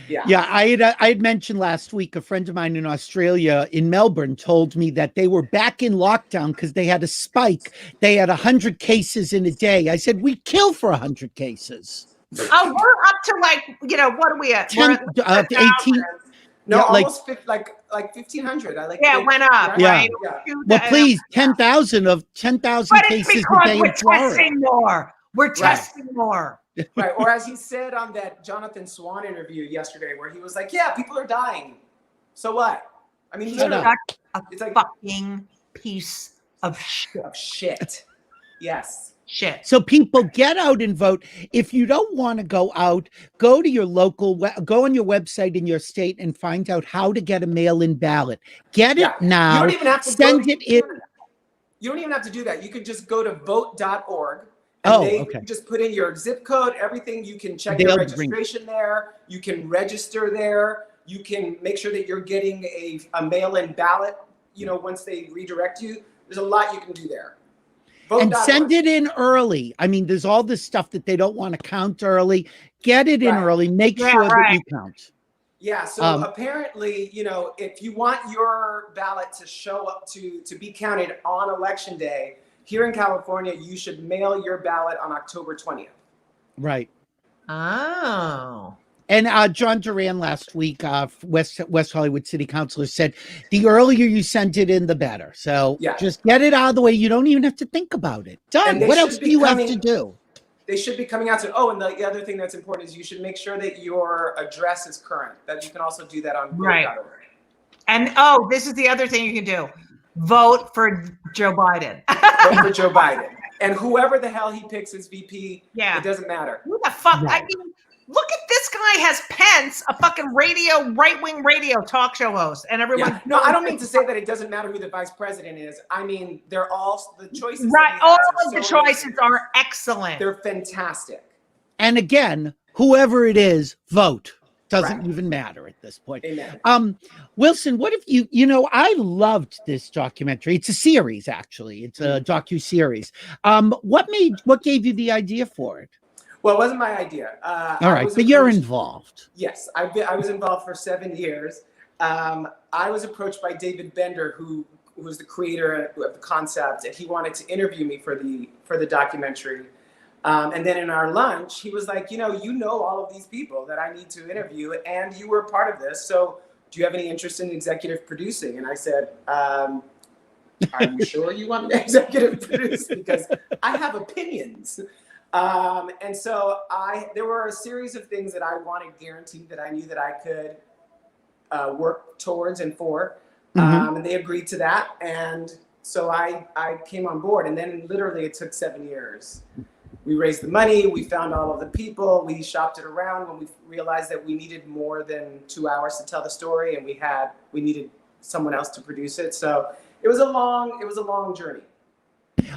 Yeah, I had mentioned last week, a friend of mine in Australia, in Melbourne, told me that they were back in lockdown because they had a spike. They had 100 cases in a day. I said, we kill for 100 cases. Oh, we're up to what are we at? 18. No, yeah, almost like 1,500. It went up. Yeah. Right? Well, please, 10,000 cases a day in Florida. Testing more. We're testing more. Right, or as he said on that Jonathan Swan interview yesterday, where he was like, "Yeah, people are dying. So what? I mean, it's like fucking piece of shit. Yes. Shit. So people, get out and vote. If you don't want to go out, go to your local, go on your website in your state and find out how to get a mail-in ballot. Get it now. You don't even have to send it in. You don't even have to do that. You can just go to vote.org. You just put in your zip code, everything. You can check your registration there. You can register there. You can make sure that you're getting a mail-in ballot, once they redirect you. There's a lot you can do there. And send it in early. I mean, there's all this stuff that they don't want to count early. Get it in early. Make sure that you count. Yeah, so apparently, if you want your ballot to show up to be counted on Election Day, here in California, you should mail your ballot on October 20th. Right. Oh. And John Duran last week, West Hollywood City Councilor, said the earlier you send it in, the better. So just get it out of the way. You don't even have to think about it. Done. What else do you have to do? They should be coming out soon. Oh, and the other thing that's important is you should make sure that your address is current. That you can also do that on vote.org. And this is the other thing you can do. Vote for Joe Biden. Vote for Joe Biden. And whoever the hell he picks as VP, it doesn't matter. Who the fuck? Right. I mean, look at this guy has Pence, a fucking right-wing radio talk show host, and everyone. Yeah. No, I don't mean to say that it doesn't matter who the vice president is. I mean, they're all the choices. Right, all of the choices are excellent. They're fantastic. And again, whoever it is, vote. Doesn't even matter at this point. Amen. Wilson, what if I loved this documentary. It's a series, actually. It's a docu-series. What gave you the idea for it? Well, it wasn't my idea. All right, but you're involved. Yes, I was involved for 7 years. I was approached by David Bender, who was the creator of the concept, and he wanted to interview me for the documentary. And then in our lunch, he was like, you know all of these people that I need to interview, and you were a part of this. So do you have any interest in executive producing? And I said, are you sure you want to executive produce? Because I have opinions. And so there were a series of things that I wanted guaranteed that I knew that I could work towards and for. And they agreed to that. And so I came on board. And then literally it took 7 years. We raised the money, we found all of the people, we shopped it around when we realized that we needed more than 2 hours to tell the story, and we needed someone else to produce it. So it was a long journey.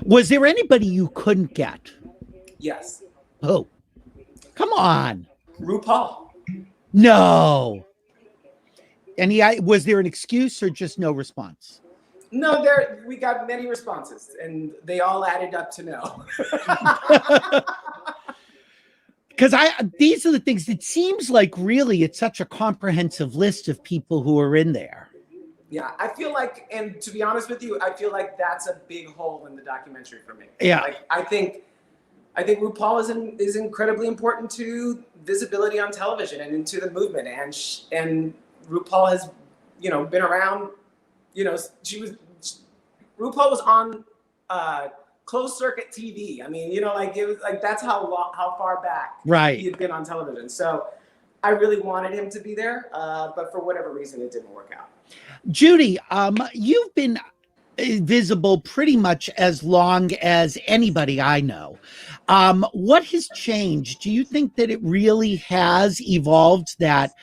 Was there anybody you couldn't get? Yes. Oh, come on. RuPaul. No. And was there an excuse or just no response? No, we got many responses, and they all added up to no. Because these are the things. It seems like really it's such a comprehensive list of people who are in there. Yeah, I feel like, and to be honest with you, I feel like that's a big hole in the documentary for me. Yeah, like I think RuPaul is incredibly important to visibility on television and into the movement, and RuPaul has, been around. RuPaul was on closed circuit TV. I mean, it was like that's how far back he had been on television. So I really wanted him to be there, but for whatever reason, it didn't work out. Judy, you've been visible pretty much as long as anybody I know. What has changed? Do you think that it really has evolved, that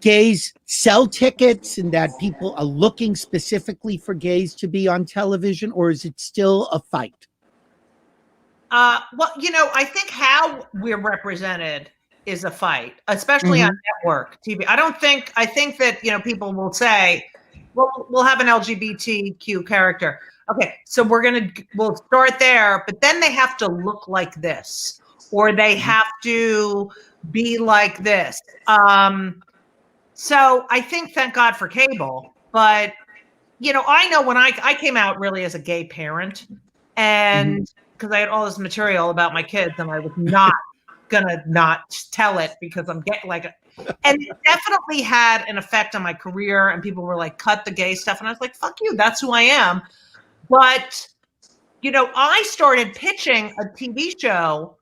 gays sell tickets and that people are looking specifically for gays to be on television, or is it still a fight? Well, I think how we're represented is a fight, especially on network TV. I think that, people will say, well, we'll have an LGBTQ character. Okay, so we'll start there, but then they have to look like this, or they have to be like this. So I think, thank God for cable, but I know when I came out really as a gay parent, and because I had all this material about my kids, and I was not gonna not tell it because I'm gay, and it definitely had an effect on my career, and people were like, cut the gay stuff, and I was like, fuck you, that's who I am. But I started pitching a TV show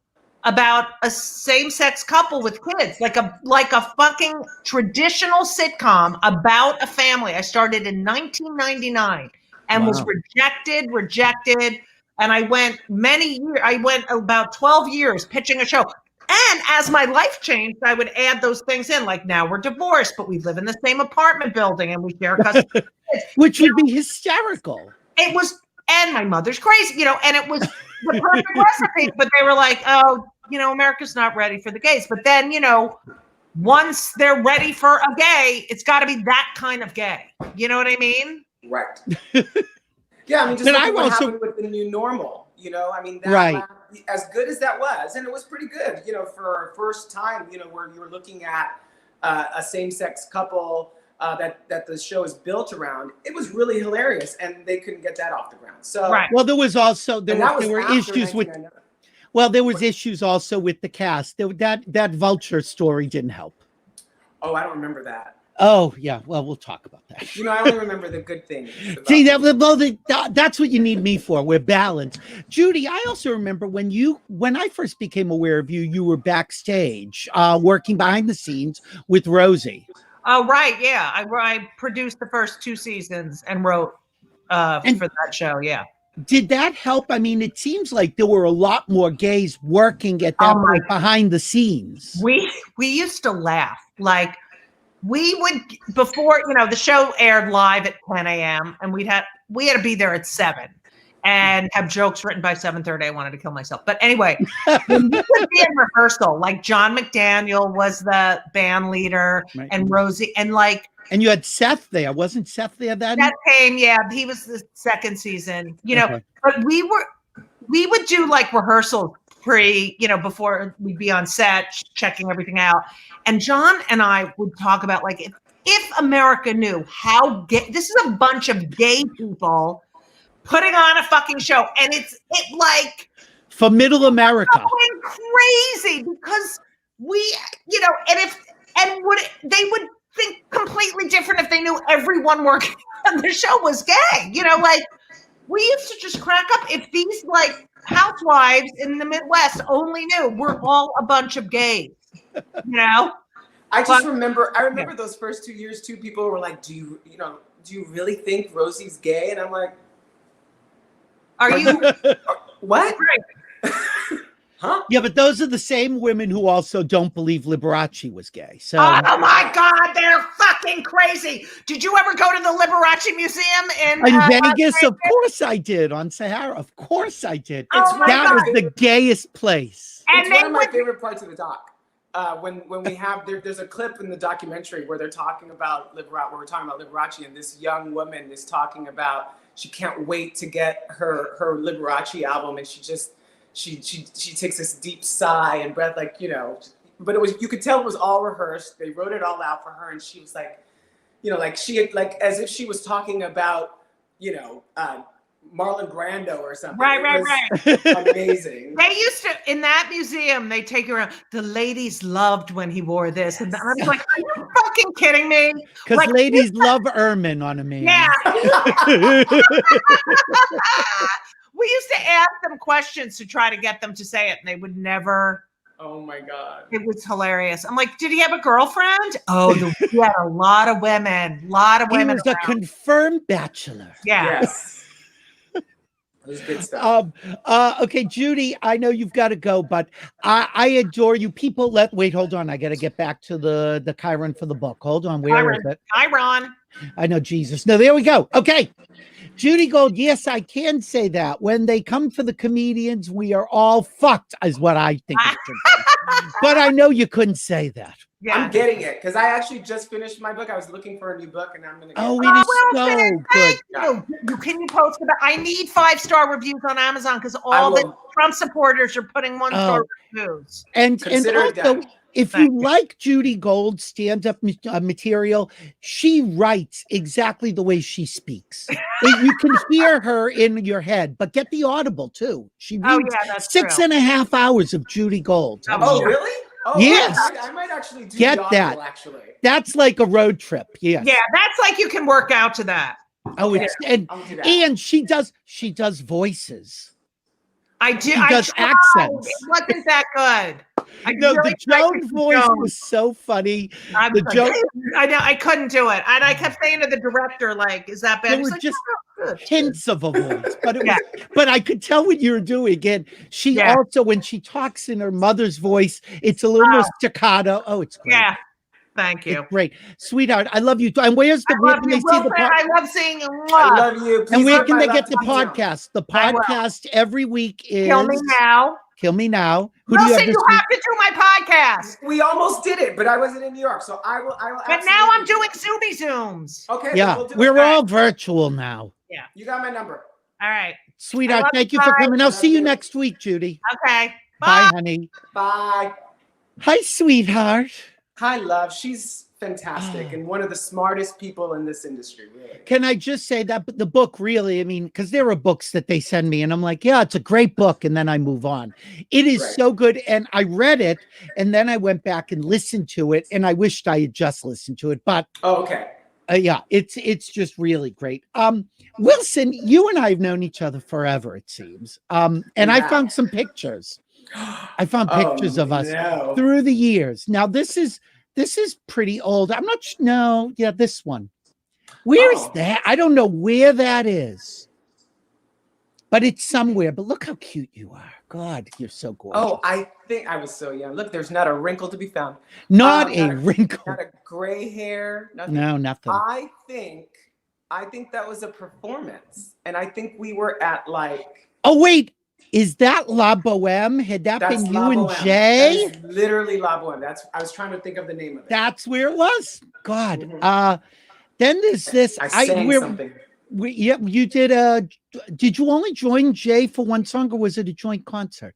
about a same-sex couple with kids, like a fucking traditional sitcom about a family. I started in 1999 and was rejected. And I went about 12 years pitching a show. And as my life changed, I would add those things in, like, now we're divorced, but we live in the same apartment building and we share custody. Which would be hysterical. It was, and my mother's crazy, and it was the perfect recipe, but they were like, oh, America's not ready for the gays. But then, once they're ready for a gay, it's got to be that kind of gay. You know what I mean? Right. Yeah, I mean, just look what happened with the new normal, that as good as that was, and it was pretty good, for our first time, where you were looking at a same-sex couple that the show is built around. It was really hilarious, and they couldn't get that off the ground. So well, there was also there were issues with. Well, there was issues also with the cast. That vulture story didn't help. Oh, I don't remember that. Oh, yeah. Well, we'll talk about that. I only remember the good things. See, that's what you need me for. We're balanced. Judy, I also remember when I first became aware of you, you were backstage working behind the scenes with Rosie. Oh, right. Yeah. I produced the first 2 seasons and wrote for that show. Yeah. Did that help? I mean, it seems like there were a lot more gays working at that point behind the scenes. We used to laugh. Like, we would, before, the show aired live at 10 a.m. and we had to be there at 7. and have jokes written by 7:30. I wanted to kill myself. But anyway, when we would be in rehearsal, like John McDaniel was the band leader and Rosie and like. And you had Seth there. Wasn't Seth there then? Seth came, yeah. He was the second season, you know, but we would do like rehearsals before we'd be on set, checking everything out. And John and I would talk about like, if America knew how gay, this is a bunch of gay people putting on a fucking show, and it like for middle America, going crazy because they would think completely different if they knew everyone working on the show was gay. Like we used to just crack up if these like housewives in the Midwest only knew we're all a bunch of gays. I just remember those first 2 years too. People were like, do you really think Rosie's gay? And I'm like, are you what? Huh? Yeah, but those are the same women who also don't believe Liberace was gay. So oh my God, they're fucking crazy. Did you ever go to the Liberace Museum in Vegas? Of course I did. On Sahara, of course I did. That is the gayest place. It's one of my favorite parts of the doc. When we have there's a clip in the documentary where they're talking about Liberace, and this young woman is talking about she can't wait to get her Liberace album, and she takes this deep sigh and breath, like, but you could tell it was all rehearsed. They wrote it all out for her, and she was like, like she had, like, as if she was talking about, Marlon Brando or something. Right. Amazing. They used to, in that museum, they take you around. The ladies loved when he wore this. And I was like, are you fucking kidding me? Because like, ladies love ermine on a man. Yeah. We used to ask them questions to try to get them to say it, and they would never. Oh my God. It was hilarious. I'm like, did he have a girlfriend? Oh, he had a lot of women. He was a confirmed bachelor. Yeah. Yes. It was good stuff. Okay, Judy, I know you've got to go, but I adore you. People wait, hold on. I got to get back to the Chiron for the book. Hold on. Where is it? Chiron. I know, Jesus. No, there we go. Okay. Judy Gold, yes, I can say that. When they come for the comedians, we are all fucked, is what I think it should be. But I know you couldn't say that. Yeah. I'm getting it because I actually just finished my book. I was looking for a new book, and I'm gonna. It is so good. Can you post about? I need 5-star reviews on Amazon because all the Trump supporters are putting 1-star reviews. And also, if you like Judy Gold's stand-up material, she writes exactly the way she speaks. You can hear her in your head, but get the Audible too. She reads 6.5 hours of Judy Gold. Oh, really? Oh, yes. I might actually do get the Audible, that. Actually. That's like a road trip. Yes. Yeah, that's like you can work out to that. Oh, and she does voices. I do. She does accents. It wasn't that good. The Joan voice was so funny. I know I couldn't do it, and I kept saying to the director, "Like, is that bad?" There were just hints of a voice, but it was. But I could tell what you were doing. And she also, when she talks in her mother's voice, it's a little more staccato. Oh, it's great. Yeah. Thank you. It's great, sweetheart. I love you. And where's the? Where can they see the I love seeing you. I love you. Please, and where can they get the podcast? The podcast every week is Kill Me Now. Kill Me Now. Wilson, you have to do my podcast. We almost did it, but I wasn't in New York, so I will. But now I'm doing Zoomy Zooms. Okay. Yeah, we're all virtual now. Yeah. You got my number. All right. Sweetheart, thank you for coming. I'll see you next week, Judy. Okay. Bye, honey. Bye. Hi, sweetheart. Hi, love. She's fantastic and one of the smartest people in this industry, really. Can I just say that the book really, I mean, because there are books that they send me and I'm like, yeah, it's a great book. And then I move on. It is so good. And I read it and then I went back and listened to it. And I wished I had just listened to it. But yeah, it's just really great. Wilson, you and I have known each other forever, it seems. And I found some pictures. I found pictures of us through the years. Now this is pretty old. I'm not no, yeah, this one. Where is that? I don't know where that is. But it's somewhere. But look how cute you are. God, you're so gorgeous. Oh, I think I was so young. Look, there's not a wrinkle to be found. Not a wrinkle. Not a gray hair. Nothing. No, nothing. I think I think that was a performance. And I think we were at like... Oh, wait. Is that La Boheme? Had that That's been La you and Boheme. Jay? That is literally La Boheme. I was trying to think of the name of it. That's where it was. God. Mhm. Then there's this. I sang something. Yeah, you did did you only join Jay for one song, or was it a joint concert?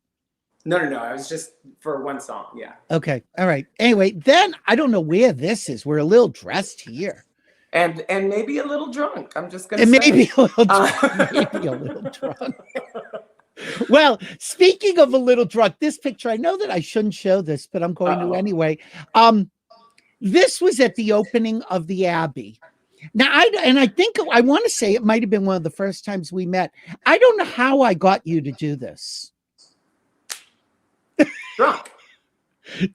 No. I was just for one song. Yeah. Okay. All right. Anyway, then I don't know where this is. We're a little dressed here. And maybe a little drunk. I'm just gonna say. Maybe a little drunk. Maybe a little drunk. Well, speaking of a little drunk, this picture, I know that I shouldn't show this, but I'm going to anyway. This was at the opening of the Abbey. Now, I think I want to say it might have been one of the first times we met. I don't know how I got you to do this.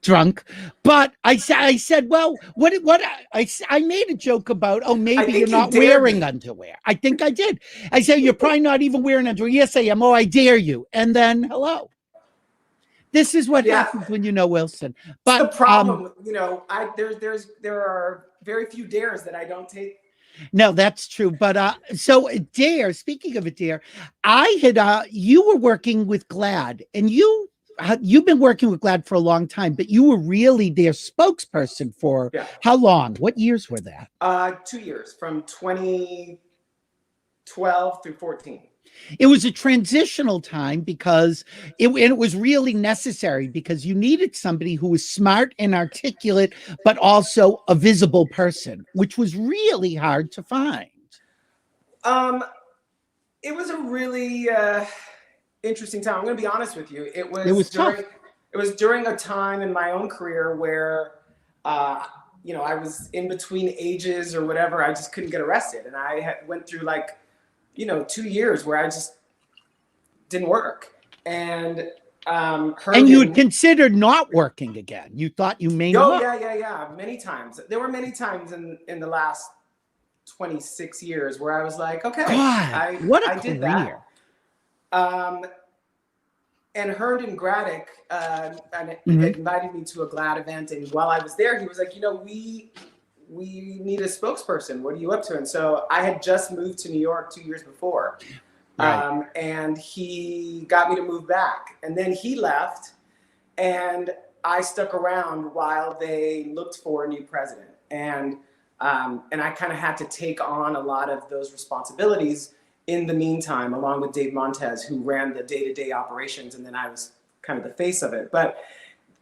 Drunk. But I said, well, I made a joke about, oh, maybe you're not wearing underwear. I think I did. I said, you're probably not even wearing underwear. Yes, I am. Oh, I dare you. And then, hello. This is what happens when you know Wilson. But the problem, there are very few dares that I don't take. No, that's true. But so Dare, speaking of a Dare, I had you were working with GLAAD, and you've been working with GLAAD for a long time, but you were really their spokesperson for how long? What years were that? 2 years, from 2012 through 14. It was a transitional time because it was really necessary, because you needed somebody who was smart and articulate, but also a visible person, which was really hard to find. It was a really interesting time. I'm going to be honest with you. It was during a time in my own career where, I was in between ages or whatever. I just couldn't get arrested, and I went through 2 years where I just didn't work. And you had considered not working again. You thought you may not. Yeah. Many times. There were many times in the last 26 years where I was like, okay, what a I did career. That. And Herndon Graddick invited me to a GLAAD event. And while I was there, he was like, we need a spokesperson. What are you up to? And so I had just moved to New York 2 years before. Right. And he got me to move back. And then he left, and I stuck around while they looked for a new president. And I kind of had to take on a lot of those responsibilities in the meantime, along with Dave Montez, who ran the day-to-day operations. And then I was kind of the face of it. But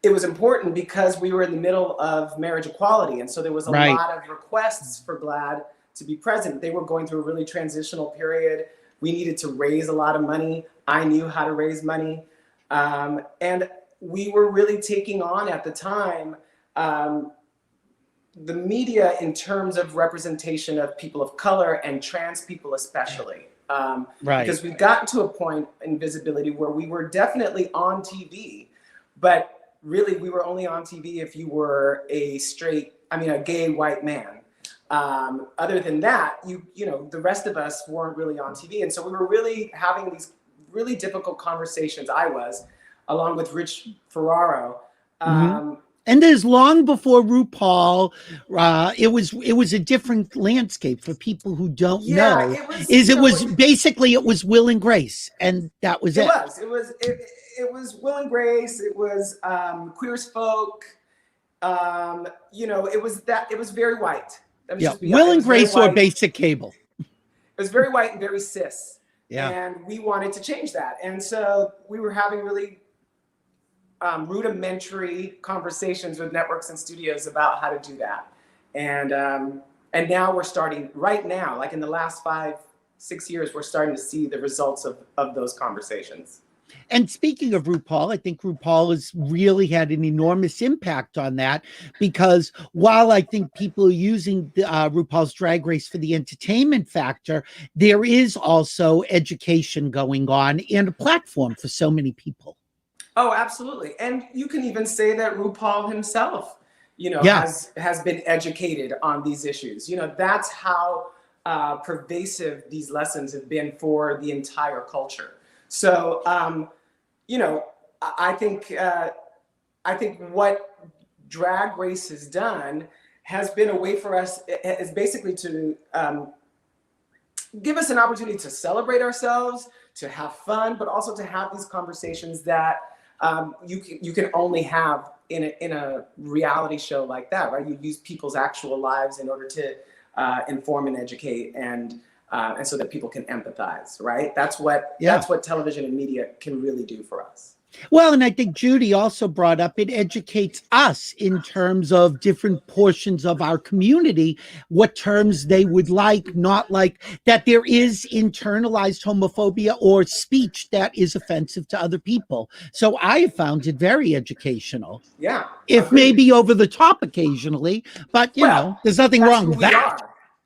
it was important because we were in the middle of marriage equality. And so there was a lot of requests for GLAAD to be present. They were going through a really transitional period. We needed to raise a lot of money. I knew how to raise money. And we were really taking on at the time, the media in terms of representation of people of color and trans people especially. Because we'd gotten to a point in visibility where we were definitely on TV, but really, we were only on TV if you were a gay white man. Other than that, the rest of us weren't really on TV. And so we were really having these really difficult conversations. I was, along with Rich Ferraro. And there's long before RuPaul, it was a different landscape for people who don't know. It was Will and Grace, and that was it. It was Will and Grace. It was Queer as Folk. It was very white. Will and Grace or Basic Cable. It was very white and very cis. Yeah. And we wanted to change that. And so we were having really rudimentary conversations with networks and studios about how to do that. And now we're starting right now, like in the last 5-6 years, we're starting to see the results of those conversations. And speaking of RuPaul, I think RuPaul has really had an enormous impact on that, because while I think people are using RuPaul's Drag Race for the entertainment factor, there is also education going on and a platform for so many people. Oh, absolutely. And you can even say that RuPaul himself, has been educated on these issues. That's how pervasive these lessons have been for the entire culture. So, I think what Drag Race has done has been a way for us, is basically to give us an opportunity to celebrate ourselves, to have fun, but also to have these conversations that you can only have in a reality show like that, right? You use people's actual lives in order to inform and educate, and so that people can empathize, right? That's what television and media can really do for us. Well, and I think Judy also brought up, it educates us in terms of different portions of our community, what terms they would like, not like, that there is internalized homophobia or speech that is offensive to other people. So I have found it very educational. Yeah. If maybe over the top occasionally, but you know, there's nothing wrong with that.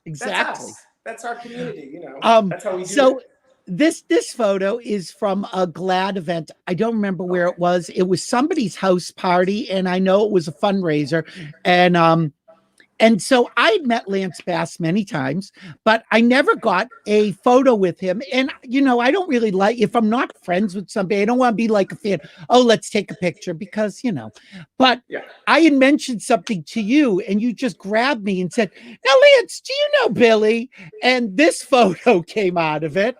Exactly. That's our community, you know. That's how we do it. This photo is from a GLAAD event. I don't remember where it was. It was somebody's house party, and I know it was a fundraiser. And so I'd met Lance Bass many times, but I never got a photo with him. And, you know, I don't really like, if I'm not friends with somebody, I don't want to be like a fan. Oh, let's take a picture because, you know, but I had mentioned something to you and you just grabbed me and said, now, Lance, do you know Billy? And this photo came out of it.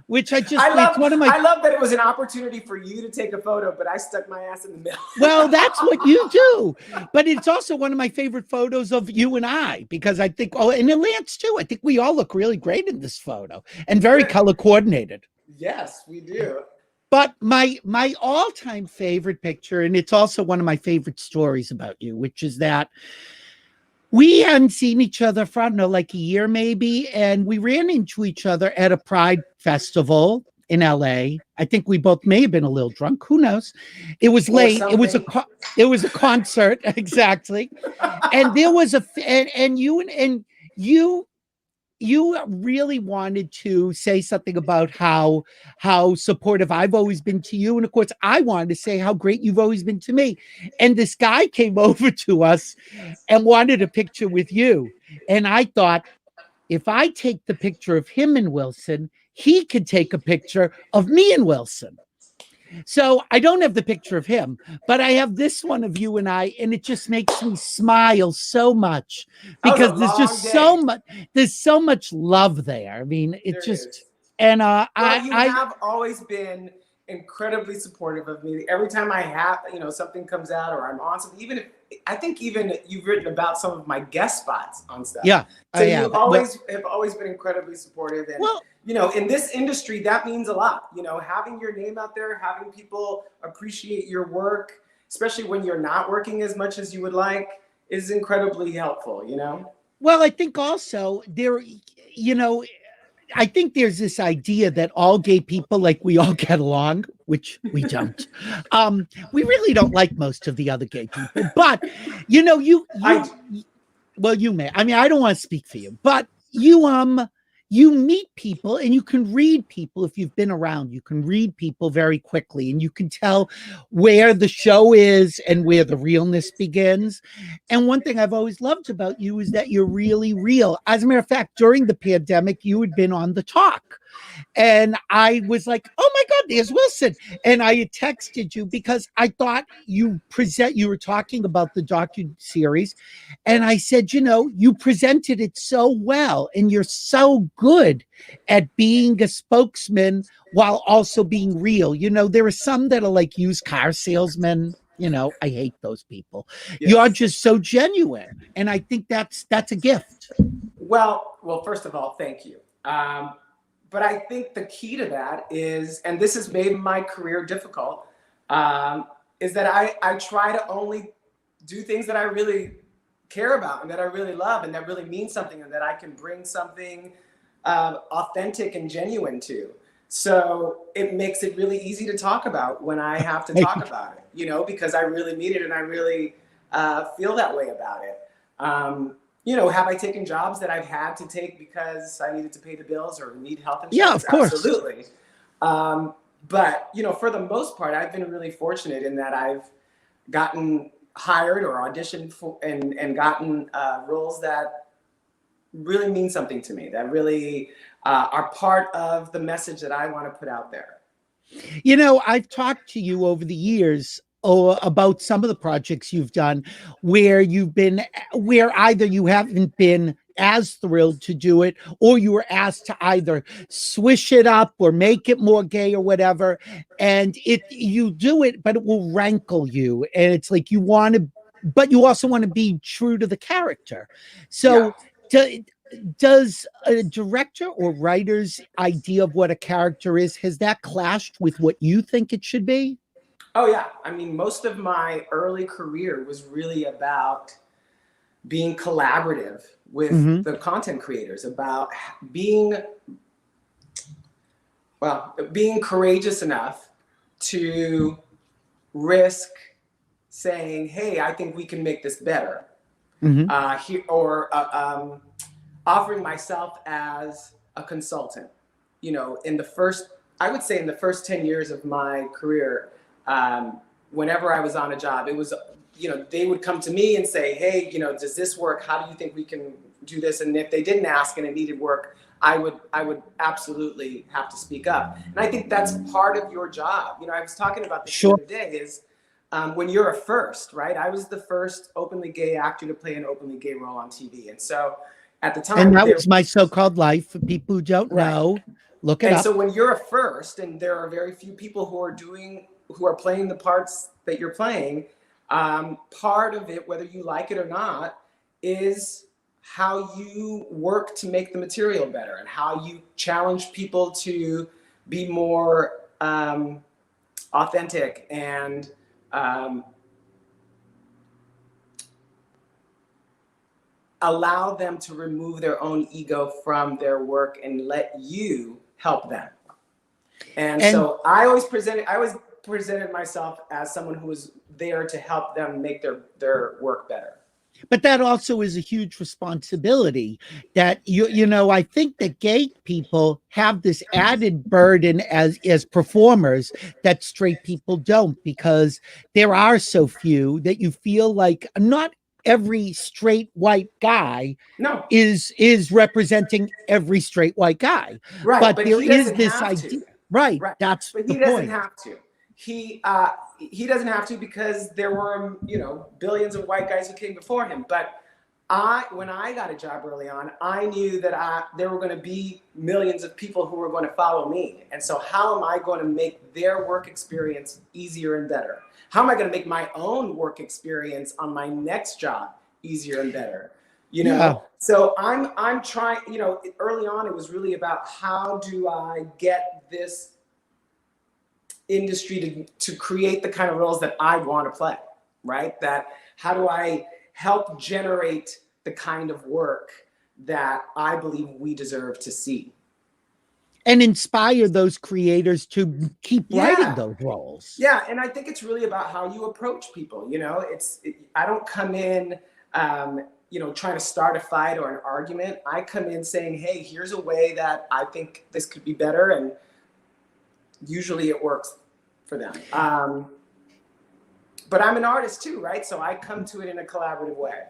Which I love that it was an opportunity for you to take a photo, but I stuck my ass in the middle. Well, that's what you do. But it's also one of my favorite photos of you and I, because I think, and then Lance too. I think we all look really great in this photo and very color coordinated. Yes, we do. But my all-time favorite picture, and it's also one of my favorite stories about you, which is that we hadn't seen each other for, I don't know, like a year maybe, and we ran into each other at a Pride festival in LA. I think we both may have been a little drunk. Who knows? It was late. It was a concert, exactly. And there was you really wanted to say something about how supportive I've always been to you. And of course, I wanted to say how great you've always been to me. And this guy came over to us and wanted a picture with you. And I thought, if I take the picture of him and Wilson, he could take a picture of me and Wilson. So I don't have the picture of him, but I have this one of you and I, and it just makes me smile so much because there's just so much love there. I mean, it's just, and you have always been incredibly supportive of me. Every time I have, something comes out or I'm on something, even you've written about some of my guest spots on stuff. Yeah. So you have always been incredibly supportive. And, in this industry, that means a lot, having your name out there, having people appreciate your work, especially when you're not working as much as you would like, is incredibly helpful, Well, I think also I think there's this idea that all gay people, like, we all get along, which we don't. We really don't like most of the other gay people, but you may. I mean, I don't want to speak for you, but you meet people and you can read people. If you've been around, you can read people very quickly and you can tell where the show is and where the realness begins. And one thing I've always loved about you is that you're really real. As a matter of fact, during the pandemic, you had been on The Talk. And I was like, oh my God, there's Wilson. And I had texted you because I thought you were talking about the docuseries. And I said, you presented it so well. And you're so good at being a spokesman while also being real. There are some that are like used car salesmen. I hate those people. Yes. You're just so genuine. And I think that's a gift. Well, first of all, thank you. But I think the key to that is, and this has made my career difficult, is that I try to only do things that I really care about and that I really love and that really mean something and that I can bring something authentic and genuine to. So it makes it really easy to talk about when I have to talk about it, because I really mean it and I really feel that way about it. Have I taken jobs that I've had to take because I needed to pay the bills or need health insurance? Yeah, of course. Absolutely. But, for the most part, I've been really fortunate in that I've gotten hired or auditioned for and gotten roles that really mean something to me, that really are part of the message that I want to put out there. I've talked to you over the years about some of the projects you've done where either you haven't been as thrilled to do it, or you were asked to either swish it up or make it more gay or whatever, and you do it, but it will rankle you, and it's like you want to, but you also want to be true to the character. So does a director or writer's idea of what a character is, has that clashed with what you think it should be? Oh yeah, I mean, most of my early career was really about being collaborative with the content creators, about being courageous enough to risk saying, hey, I think we can make this better. Offering myself as a consultant. You know, I would say in the first 10 years of my career, whenever I was on a job, it was, you know, they would come to me and say, hey, you know, does this work? How do you think we can do this? And if they didn't ask and it needed work, I would absolutely have to speak up. And I think that's part of your job. You know, I was talking about this the other day is when you're a first, right? I was the first openly gay actor to play an openly gay role on TV. And so at the time, and that was My So-Called Life, for people who don't know, look it up. And so when you're a first, and there are very few people who are playing the parts that you're playing, part of it, whether you like it or not, is how you work to make the material better and how you challenge people to be more authentic and allow them to remove their own ego from their work and let you help them. And so I always presented myself as someone who was there to help them make their work better. But that also is a huge responsibility that you know, I think that gay people have this added burden as performers that straight people don't, because there are so few that you feel like not every straight white guy is representing every straight white guy. Right. But there is this idea. Right. That's but the he point. Doesn't have to. He doesn't have to, because there were, you know, billions of white guys who came before him. But when I got a job early on, I knew that there were going to be millions of people who were going to follow me. And so how am I going to make their work experience easier and better? How am I going to make my own work experience on my next job easier and better? You know, so I'm trying, you know, early on, it was really about how do I get this industry to create the kind of roles that I want to play, right? That how do I help generate the kind of work that I believe we deserve to see? And inspire those creators to keep writing those roles. Yeah, and I think it's really about how you approach people. You know, I don't come in, you know, trying to start a fight or an argument. I come in saying, hey, here's a way that I think this could be better, and usually it works for them. But I'm an artist too, right? So I come to it in a collaborative way.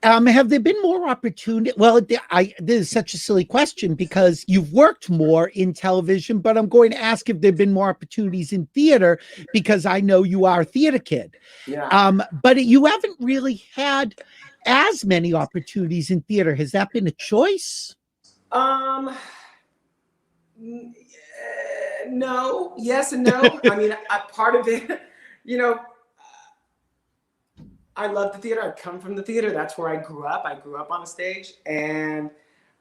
Have there been more opportunity? Well, this is such a silly question because you've worked more in television, but I'm going to ask if there have been more opportunities in theater because I know you are a theater kid. Yeah. But you haven't really had as many opportunities in theater. Has that been a choice? No, yes and no. I mean, part of it, you know, I love the theater. I come from the theater. That's where I grew up. I grew up on a stage, and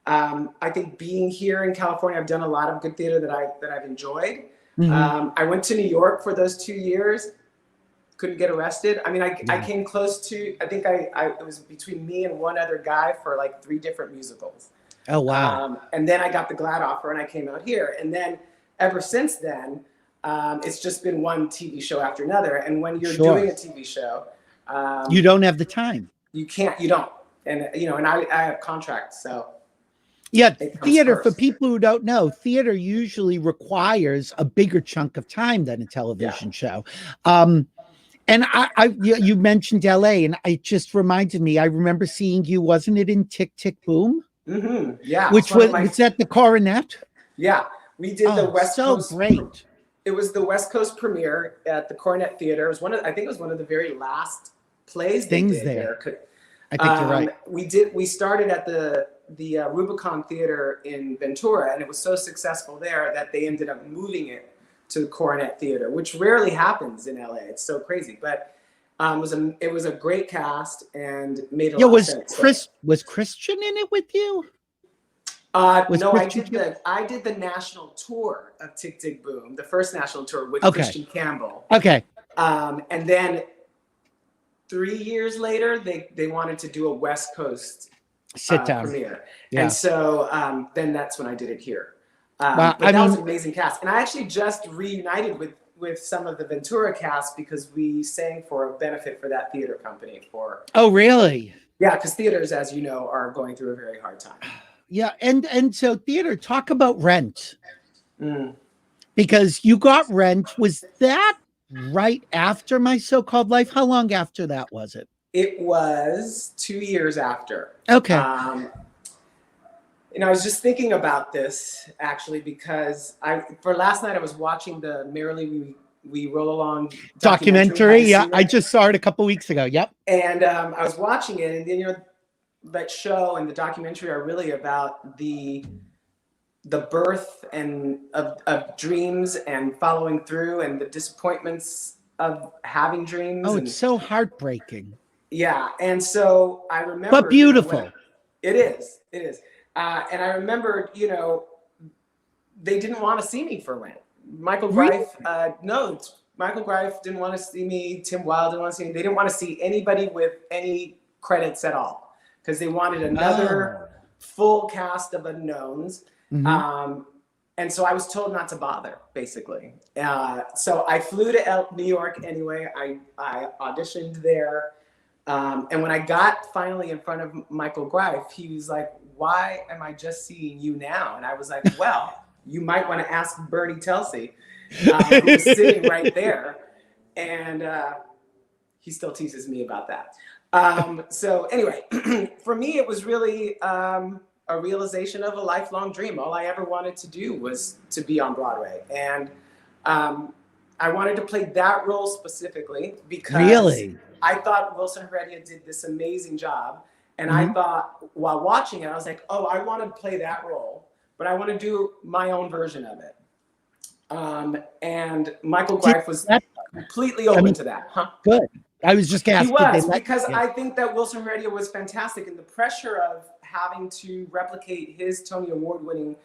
I think being here in California, I've done a lot of good theater that I've enjoyed. I went to New York for those 2 years. Couldn't get arrested. I mean, I came close to. I think it was between me and one other guy for like 3 different musicals. Oh wow! And then I got the GLAAD offer, and I came out here. And then ever since then, it's just been one TV show after another. And when you're doing a TV show, you don't have the time. You don't. And, you know, and I have contracts, so. Yeah, theater, for people who don't know, theater usually requires a bigger chunk of time than a television show. And you mentioned LA, and it just reminded me, I remember seeing you, wasn't it in Tick, Tick, Boom? Yeah. Which was that the Coronet? Yeah, we did the West Coast. So great. It was the West Coast premiere at the Coronet Theater. It was I think it was one of the very last plays they did there. I think you're right. We started at the Rubicon Theater in Ventura, and it was so successful there that they ended up moving it to the Coronet Theater, which rarely happens in LA. It's so crazy, but it was a great cast and made a lot of sense. Was Christian in it with you? No, I did the national tour of Tick Tick Boom, the first national tour with Christian Campbell. Okay. And then 3 years later, they wanted to do a West Coast sit down premiere. Yeah. And so then that's when I did it here. Wow, but that was an amazing cast. And I actually just reunited with some of the Ventura cast because we sang for a benefit for that theater company. Oh, really? Yeah, because theaters, as you know, are going through a very hard time. Yeah, and so theater, talk about Rent. Because you got Rent. Was that right after My So-Called Life? How long after that was it? It was 2 years after. Okay. I was just thinking about this actually because for last night I was watching the Merrily We Roll Along documentary. Yeah, I just saw it a couple weeks ago. Yep. And I was watching it, and then that show and the documentary are really about the birth and of dreams and following through and the disappointments of having dreams. Oh, it's so heartbreaking. Yeah, and so I remember, but beautiful. It is. And I remember, they didn't want to see me for Rent. Michael Greif, Michael Greif didn't want to see me. Tim Wilde didn't want to see me. They didn't want to see anybody with any credits at all because they wanted another full cast of unknowns. And so I was told not to bother, basically. So I flew to New York anyway. I auditioned there. And when I got finally in front of Michael Greif, he was like, "Why am I just seeing you now?" And I was like, "Well, you might want to ask Bernie Telsey, who was sitting right there." And he still teases me about that. So anyway, for me, it was really a realization of a lifelong dream. All I ever wanted to do was to be on Broadway. And I wanted to play that role specifically because I thought Wilson Heredia did this amazing job. And I thought, while watching it, I was like, oh, I want to play that role, but I want to do my own version of it. And Michael Greif was completely open to that. Good. I was just asking. He was, because I think that Wilson Heredia was fantastic. And the pressure of having to replicate his Tony Award-winning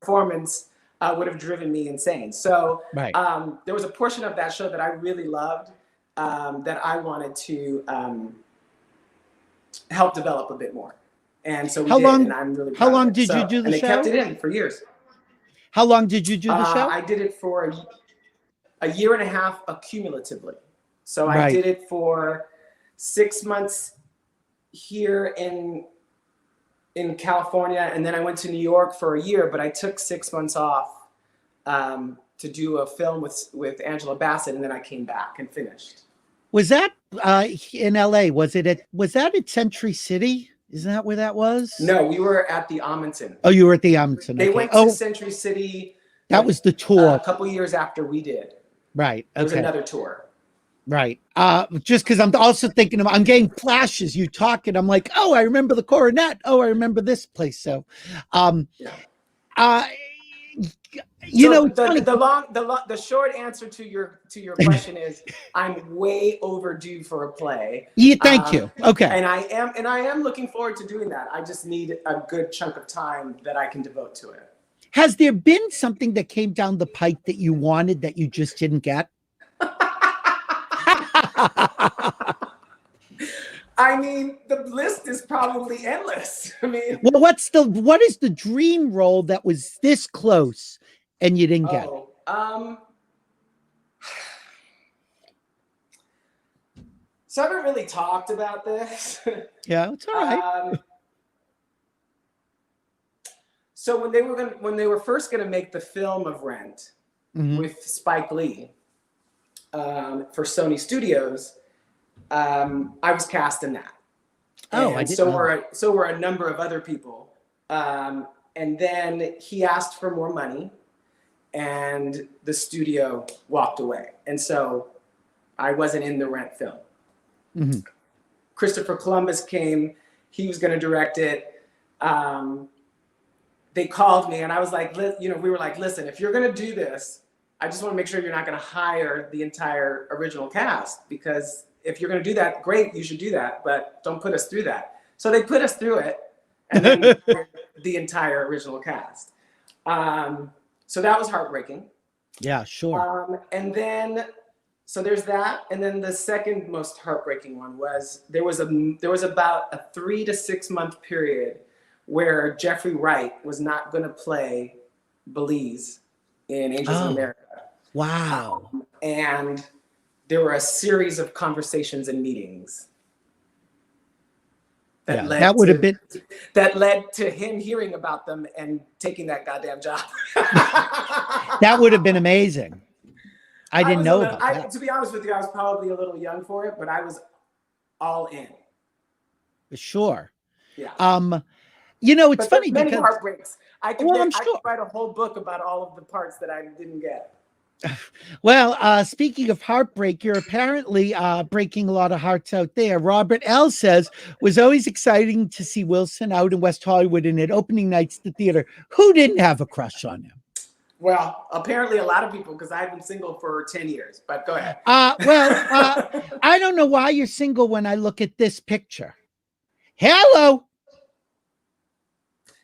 performance would have driven me insane. So there was a portion of that show that I really loved that I wanted to help develop a bit more. And so we did, and I'm really proud How long of it. did you do the show? And they kept it in for years. How long did you do the show? I did it for a year and a half accumulatively. So I did it for 6 months here in California, and then I went to New York for a year, but I took 6 months off to do a film with Angela Bassett, and then I came back and finished. Was that in LA? Was that at Century City? Isn't that where that was? No, we were at the Amundsen. Oh, you were at the Amundsen. They went to Century City. That was the tour. A couple years after we did. Right. It was another tour. Right. Just because I'm also thinking I'm getting flashes. You talking, I'm like, oh, I remember the Coronet. Oh, I remember this place. So, the short answer to your question is I'm way overdue for a play. Yeah, thank you. Okay. And I am looking forward to doing that. I just need a good chunk of time that I can devote to it. Has there been something that came down the pike that you wanted that you just didn't get? I mean, the list is probably endless. I mean, well, what is the dream role that was this close and you didn't get? So I haven't really talked about this. Yeah, it's all right. So when they were first gonna make the film of Rent with Spike Lee for Sony Studios, I was cast in that. Oh, and so were a number of other people. And then he asked for more money, and the studio walked away. And so I wasn't in the Rent film. Christopher Columbus came, he was going to direct it. They called me and I was like, we were like, listen, if you're going to do this, I just want to make sure you're not going to hire the entire original cast, because if you're going to do that, great, you should do that, but don't put us through that. So they put us through it, and then the entire original cast. So that was heartbreaking. Yeah, sure. And then, so there's that. And then the second most heartbreaking one was there was about a 3 to 6 month period where Jeffrey Wright was not going to play Belize in Angels in America. Wow. And there were a series of conversations and meetings that led to him hearing about them and taking that goddamn job. That would have been amazing. I didn't know about that. To be honest with you, I was probably a little young for it, but I was all in. Sure. Yeah. It's funny many because heartbreaks. I could sure. write a whole book about all of the parts that I didn't get. Well, speaking of heartbreak, you're apparently breaking a lot of hearts out there. Robert L. says, was always exciting to see Wilson out in West Hollywood and at opening nights at the theater. Who didn't have a crush on him? Well, apparently a lot of people, because I've been single for 10 years, but go ahead. I don't know why you're single when I look at this picture. Hello.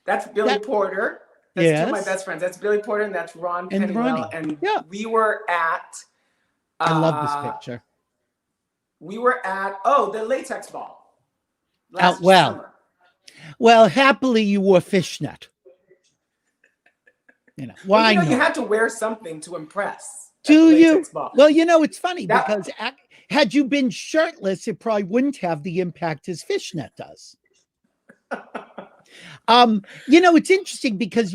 That's Billy Porter. That's two of my best friends. That's Billy Porter and that's Ron Pennywell. And we were at... I love this picture. We were at, the latex ball. Last summer. Well, happily you wore fishnet. Why not? You had to wear something to impress. Do you? Ball. Well, it's funny because had you been shirtless, it probably wouldn't have the impact as fishnet does. It's interesting because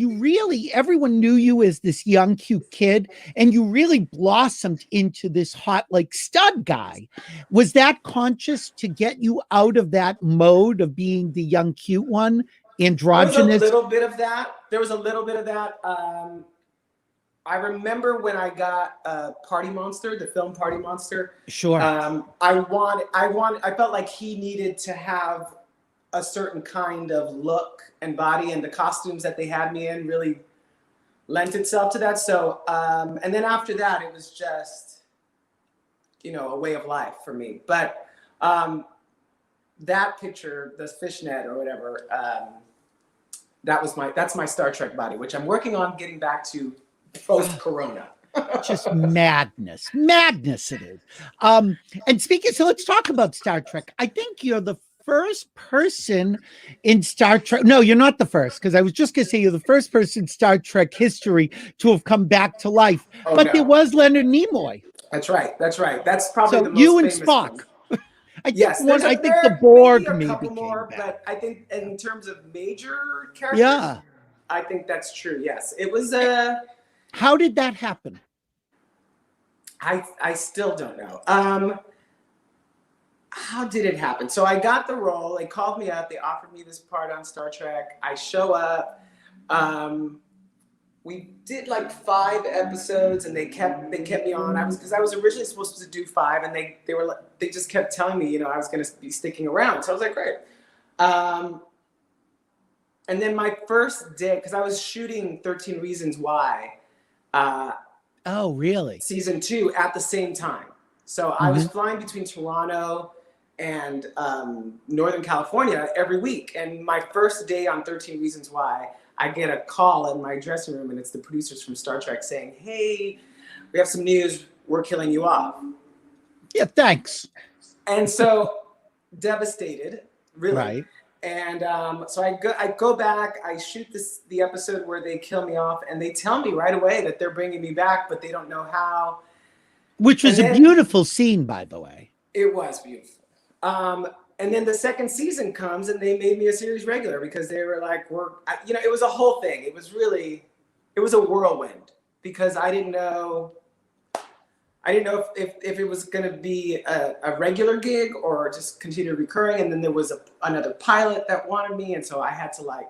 everyone knew you as this young, cute kid, and you really blossomed into this hot, stud guy. Was that conscious to get you out of that mode of being the young, cute one? Androgynous? There was a little bit of that. I remember when I got Party Monster, the film Party Monster. Sure. I felt like he needed to have a certain kind of look and body, and the costumes that they had me in really lent itself to that. So, and then after that, it was just, a way of life for me. But that picture, the fishnet or whatever, that's my Star Trek body, which I'm working on getting back to post-corona. Just madness it is. And so let's talk about Star Trek. I think you're the first person in Star Trek. No, you're not the first, because I was just going to say you're the first person in Star Trek history to have come back to life. There was Leonard Nimoy. That's right. That's probably the most you and famous Spock. one. I think the Borg maybe a couple more, but I think in terms of major characters, I think that's true. Yes, it was. How did that happen? I still don't know. How did it happen? So I got the role. They called me up. They offered me this part on Star Trek. I show up. We did 5 episodes, and they kept me on. Because I was originally supposed to do 5, and they just kept telling me, I was going to be sticking around. So I was like, great. And then my first day, because I was shooting 13 Reasons Why. Oh, really? Season 2 at the same time. So I was flying between Toronto and Northern California every week. And my first day on 13 Reasons Why, I get a call in my dressing room, and it's the producers from Star Trek saying, hey, we have some news. We're killing you off. Yeah, thanks. And so devastated, really. Right. And so I go back, I shoot the episode where they kill me off, and they tell me right away that they're bringing me back, but they don't know how. Which was a beautiful scene, by the way. It was beautiful. And then the second season comes, and they made me a series regular because they were like, it was a whole thing. It was a whirlwind because I didn't know if it was going to be a regular gig or just continue recurring. And then there was another pilot that wanted me. And so I had to decide.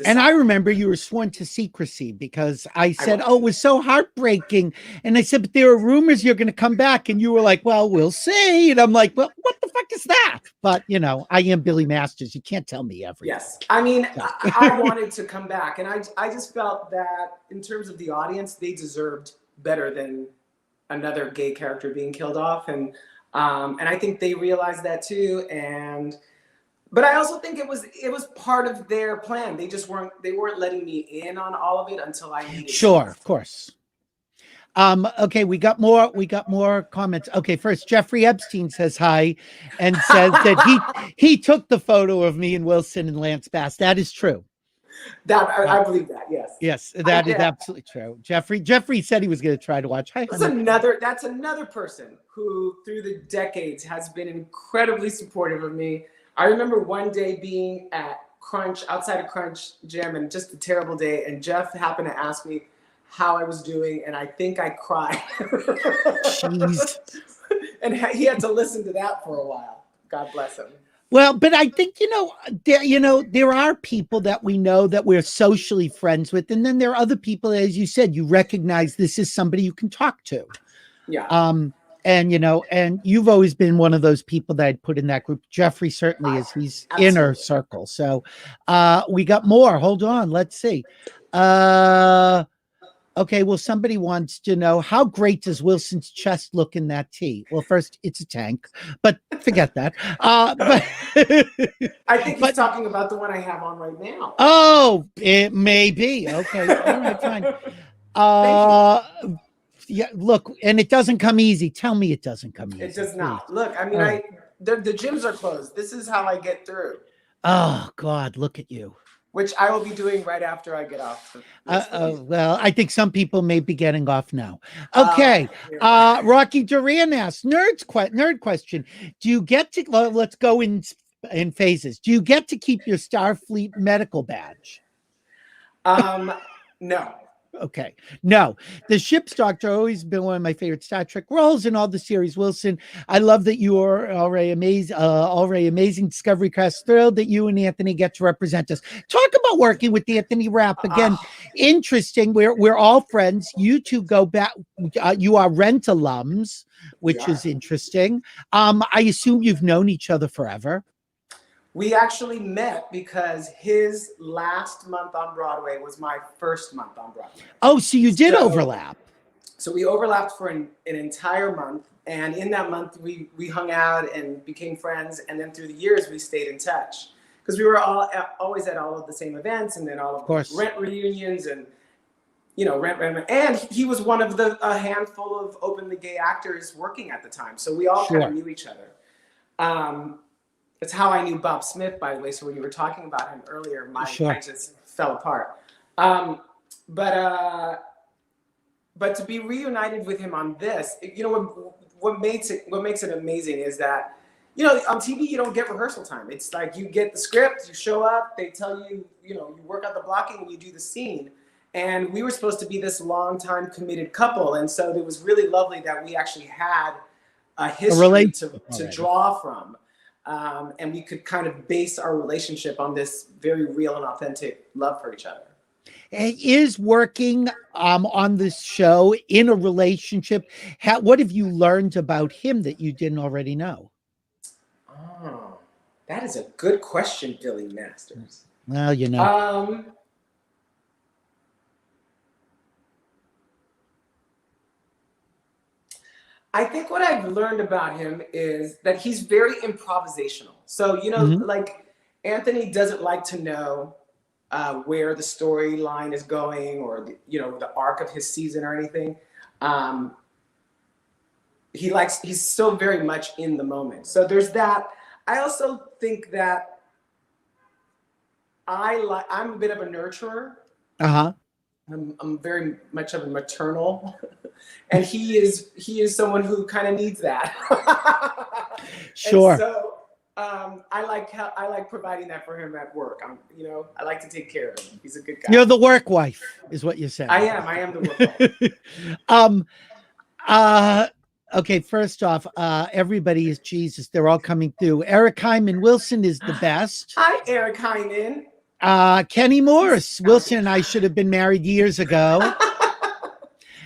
And I remember you were sworn to secrecy because I said, it was so heartbreaking. And I said, but there are rumors you're going to come back. And you were like, well, we'll see. And I'm like, well, what the fuck fuck is that? But I am Billy Masters. You can't tell me everything. Yes. I mean, I wanted to come back, and I just felt that in terms of the audience, they deserved better than another gay character being killed off. And I think they realized that too. But I also think it was part of their plan. They weren't letting me in on all of it until I needed Sure, of course. Okay, we got more comments. Okay, first Jeffrey Epstein says hi and says that he took the photo of me and Wilson and Lance Bass. That is true. That I believe that, yes. Yes, that is absolutely true. Jeffrey said he was going to try to watch. Hi, that's another person who through the decades has been incredibly supportive of me. I remember one day being at outside of Crunch Gym, and just a terrible day, and Jeff happened to ask me how I was doing, and I think I cried. Jeez. And he had to listen to that for a while. God bless him. Well, but I think, there are people that we know that we're socially friends with. And then there are other people, as you said, you recognize this is somebody you can talk to. Yeah. And you've always been one of those people that I'd put in that group. Jeffrey certainly is. He's inner circle. So we got more. Hold on. Let's see. Okay, well, somebody wants to know, how great does Wilson's chest look in that tee? Well, first, it's a tank, but forget that. But I think he's talking about the one I have on right now. Oh, it may be. Okay, all right, fine. Yeah, look, and it doesn't come easy. Tell me it doesn't come easy. It does not. Please. Look, I mean, the gyms are closed. This is how I get through. Oh, God, look at you. Which I will be doing right after I get off. Well, I think some people may be getting off now. Okay. Rocky Duran asks, nerd question. Do you get to, let's go in phases. Do you get to keep your Starfleet medical badge? No. Okay. No, the ship's doctor always been one of my favorite Star Trek roles in all the series. Wilson, I love that you are already amazing Discovery Cast. Thrilled that you and Anthony get to represent us. Talk about working with Anthony Rapp again. Interesting. We're all friends. You two go back. You are Rent alums, which is interesting. I assume you've known each other forever. We actually met because his last month on Broadway was my first month on Broadway. Oh, so you did overlap. So we overlapped for an entire month. And in that month, we hung out and became friends. And then through the years, we stayed in touch. Because we were always at all of the same events, and then all of course, Rent reunions and, Rent. And he was one of a handful of openly gay actors working at the time. So we all kind of knew each other. That's how I knew Bob Smith, by the way. So when you were talking about him earlier, I just fell apart. But to be reunited with him on this, what makes it amazing is that, on TV you don't get rehearsal time. It's like you get the script, you show up, they tell you, you work out the blocking and you do the scene. And we were supposed to be this long-time committed couple, and so it was really lovely that we actually had a history to draw from. And we could kind of base our relationship on this very real and authentic love for each other. Is working on this show in a relationship, what have you learned about him that you didn't already know? Oh, that is a good question, Billy Masters. Well, I think what I've learned about him is that he's very improvisational. So, like Anthony doesn't like to know where the storyline is going or, the arc of his season or anything. He's still very much in the moment. So there's that. I also think that I'm a bit of a nurturer. Uh-huh. I'm very much of a maternal, and he is someone who kind of needs that. Sure. And so I like providing that for him at work. I like to take care of him. He's a good guy. You're the work wife, is what you said. I am the work wife. Okay, first off, everybody is Jesus. They're all coming through. Eric Hyman, Wilson is the best. Hi, Eric Hyman. Kenny Morris, Wilson and I should have been married years ago.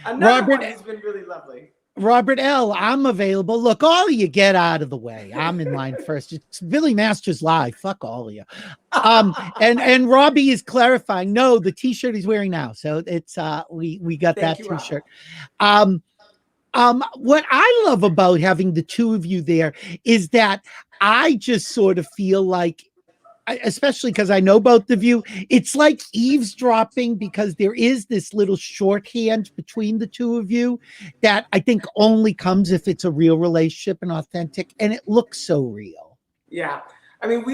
Another one who's been really lovely. Robert L., I'm available. Look, all of you get out of the way. I'm in line first. It's Billy Masters Live. Fuck all of you. And Robbie is clarifying. No, the T-shirt he's wearing now. So it's we got Thank that you, T-shirt. What I love about having the two of you there is that I just sort of feel like, especially because I know both of you, it's like eavesdropping, because there is this little shorthand between the two of you that I think only comes if it's a real relationship and authentic, and it looks so real. Yeah. I mean,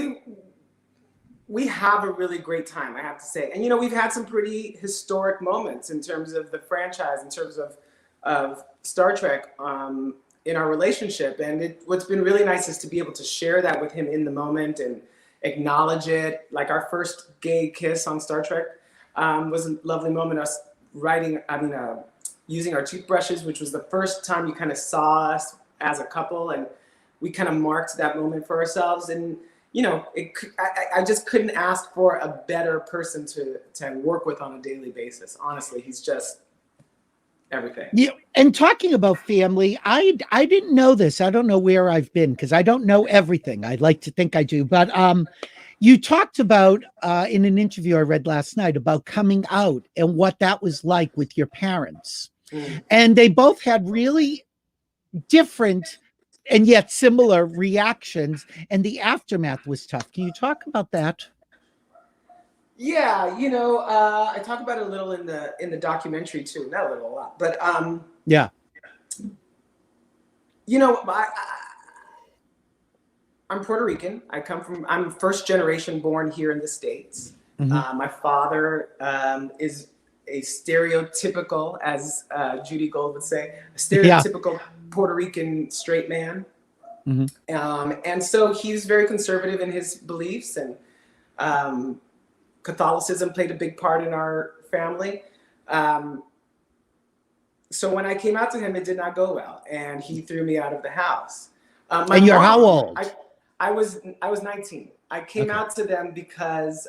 we have a really great time, I have to say. And, you know, we've had some pretty historic moments in terms of the franchise, in terms of Star Trek in our relationship. And what's been really nice is to be able to share that with him in the moment and acknowledge it. Like our first gay kiss on Star Trek was a lovely moment. Us using our toothbrushes, which was the first time you kind of saw us as a couple, and we kind of marked that moment for ourselves. And you know, I just couldn't ask for a better person to work with on a daily basis. Honestly, he's just everything. Yeah, and talking about family, I didn't know this. I don't know where I've been because I don't know everything. I'd like to think I do, but you talked about in an interview I read last night about coming out and what that was like with your parents, and they both had really different and yet similar reactions, and the aftermath was tough. Can you talk about that? Yeah, you know, I talk about it a little in the documentary too. Not a little, a lot, but yeah. You know, I'm Puerto Rican. I'm first generation born here in the States. My father is a stereotypical, as Judy Gold would say, a stereotypical Puerto Rican straight man. And so he's very conservative in his beliefs, and Catholicism played a big part in our family. So when I came out to him, it did not go well, and he threw me out of the house. And you're how old? I was 19. I came out to them because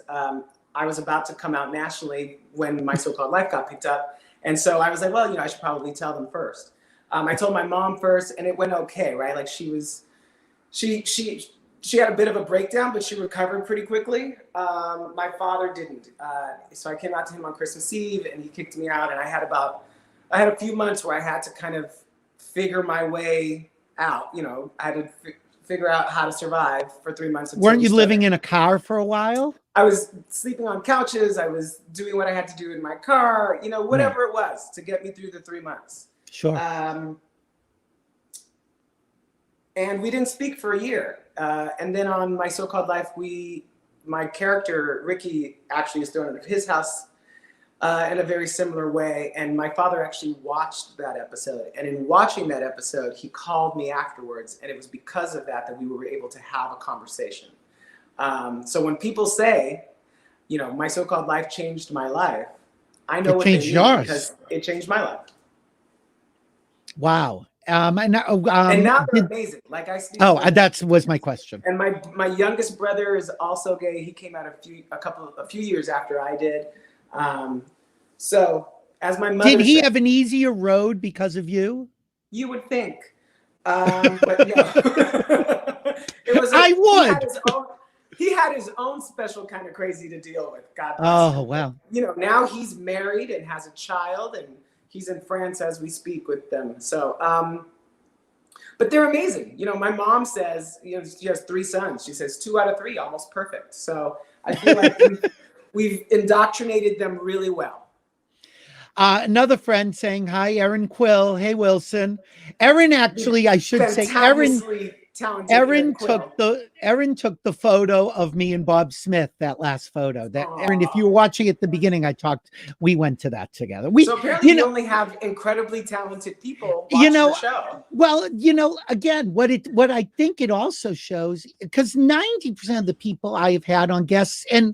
I was about to come out nationally when My So-Called Life got picked up. And so I was like, well, you know, I should probably tell them first. I told my mom first, and it went okay, right? Like she had a bit of a breakdown, but she recovered pretty quickly. My father didn't. So I came out to him on Christmas Eve, and he kicked me out. And I had a few months where I had to kind of figure my way out. You know, I had to figure out how to survive for 3 months. Weren't you living in a car for a while? I was sleeping on couches. I was doing what I had to do in my car, you know, whatever it was to get me through the 3 months. Sure. And we didn't speak for a year. And then on My So-Called Life, my character, Ricky, actually is thrown out of his house in a very similar way. And my father actually watched that episode. And in watching that episode, he called me afterwards. And it was because of that we were able to have a conversation. So when people say, you know, My So-Called Life changed my life, I know what they mean, because it changed my life. Wow. And now they're amazing. Like I speak. Oh, that was my question. And my youngest brother is also gay. He came out a few years after I did. So as my mother did he said, have an easier road because of you? You would think, but no. It was. I would. He had his own special kind of crazy to deal with. God bless him. Oh wow. You know, now he's married and has a child, and he's in France as we speak with them. So, but they're amazing. You know, my mom says, you know, she has 3 sons. She says 2 out of 3, almost perfect. So I feel like we've indoctrinated them really well. Another friend saying hi, Erin Quill. Hey, Wilson. Erin, actually, I should say, Erin took the photo of me and Bob Smith, that last photo. Erin, if you were watching at the beginning, we went to that together. So apparently you only have incredibly talented people watching the show. Well, you know, again, what I think it also shows, because 90% of the people I have had on guests, and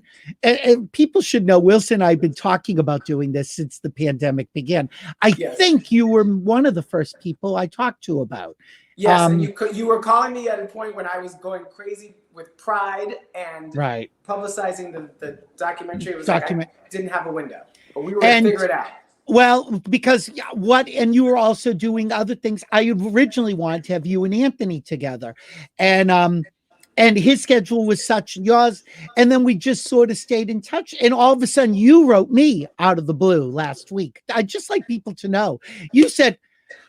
people should know, Wilson and I have been talking about doing this since the pandemic began. I think you were one of the first people I talked to about. Yes, and you were calling me at a point when I was going crazy with Pride and publicizing the documentary. It was like I didn't have a window, but we were going to figure it out. Well, because and you were also doing other things. I originally wanted to have you and Anthony together, and his schedule was such and yours, and then we just sort of stayed in touch. And all of a sudden, you wrote me out of the blue last week. I'd just like people to know. You said,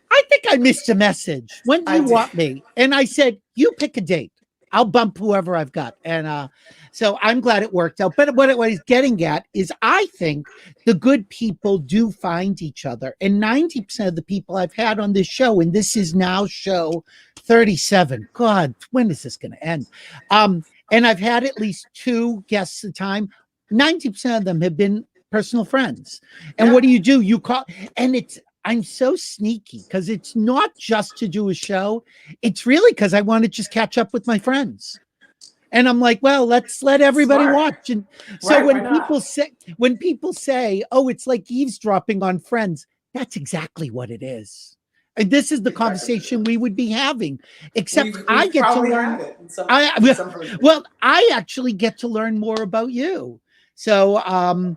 "I think I missed a message. When do you want me?" And I said, "You pick a date. I'll bump whoever I've got." And so I'm glad it worked out. But what he's getting at is I think the good people do find each other. And 90% of the people I've had on this show, and this is now show 37. God, when is this going to end? And I've had at least 2 guests at a time. 90% of them have been personal friends. And what do? You call, and I'm so sneaky because it's not just to do a show. It's really because I want to just catch up with my friends. And I'm like, well, let's let everybody watch. And so when people say, oh, it's like eavesdropping on Friends, that's exactly what it is. And this is the conversation we would be having, except I get to learn. I actually get to learn more about you. So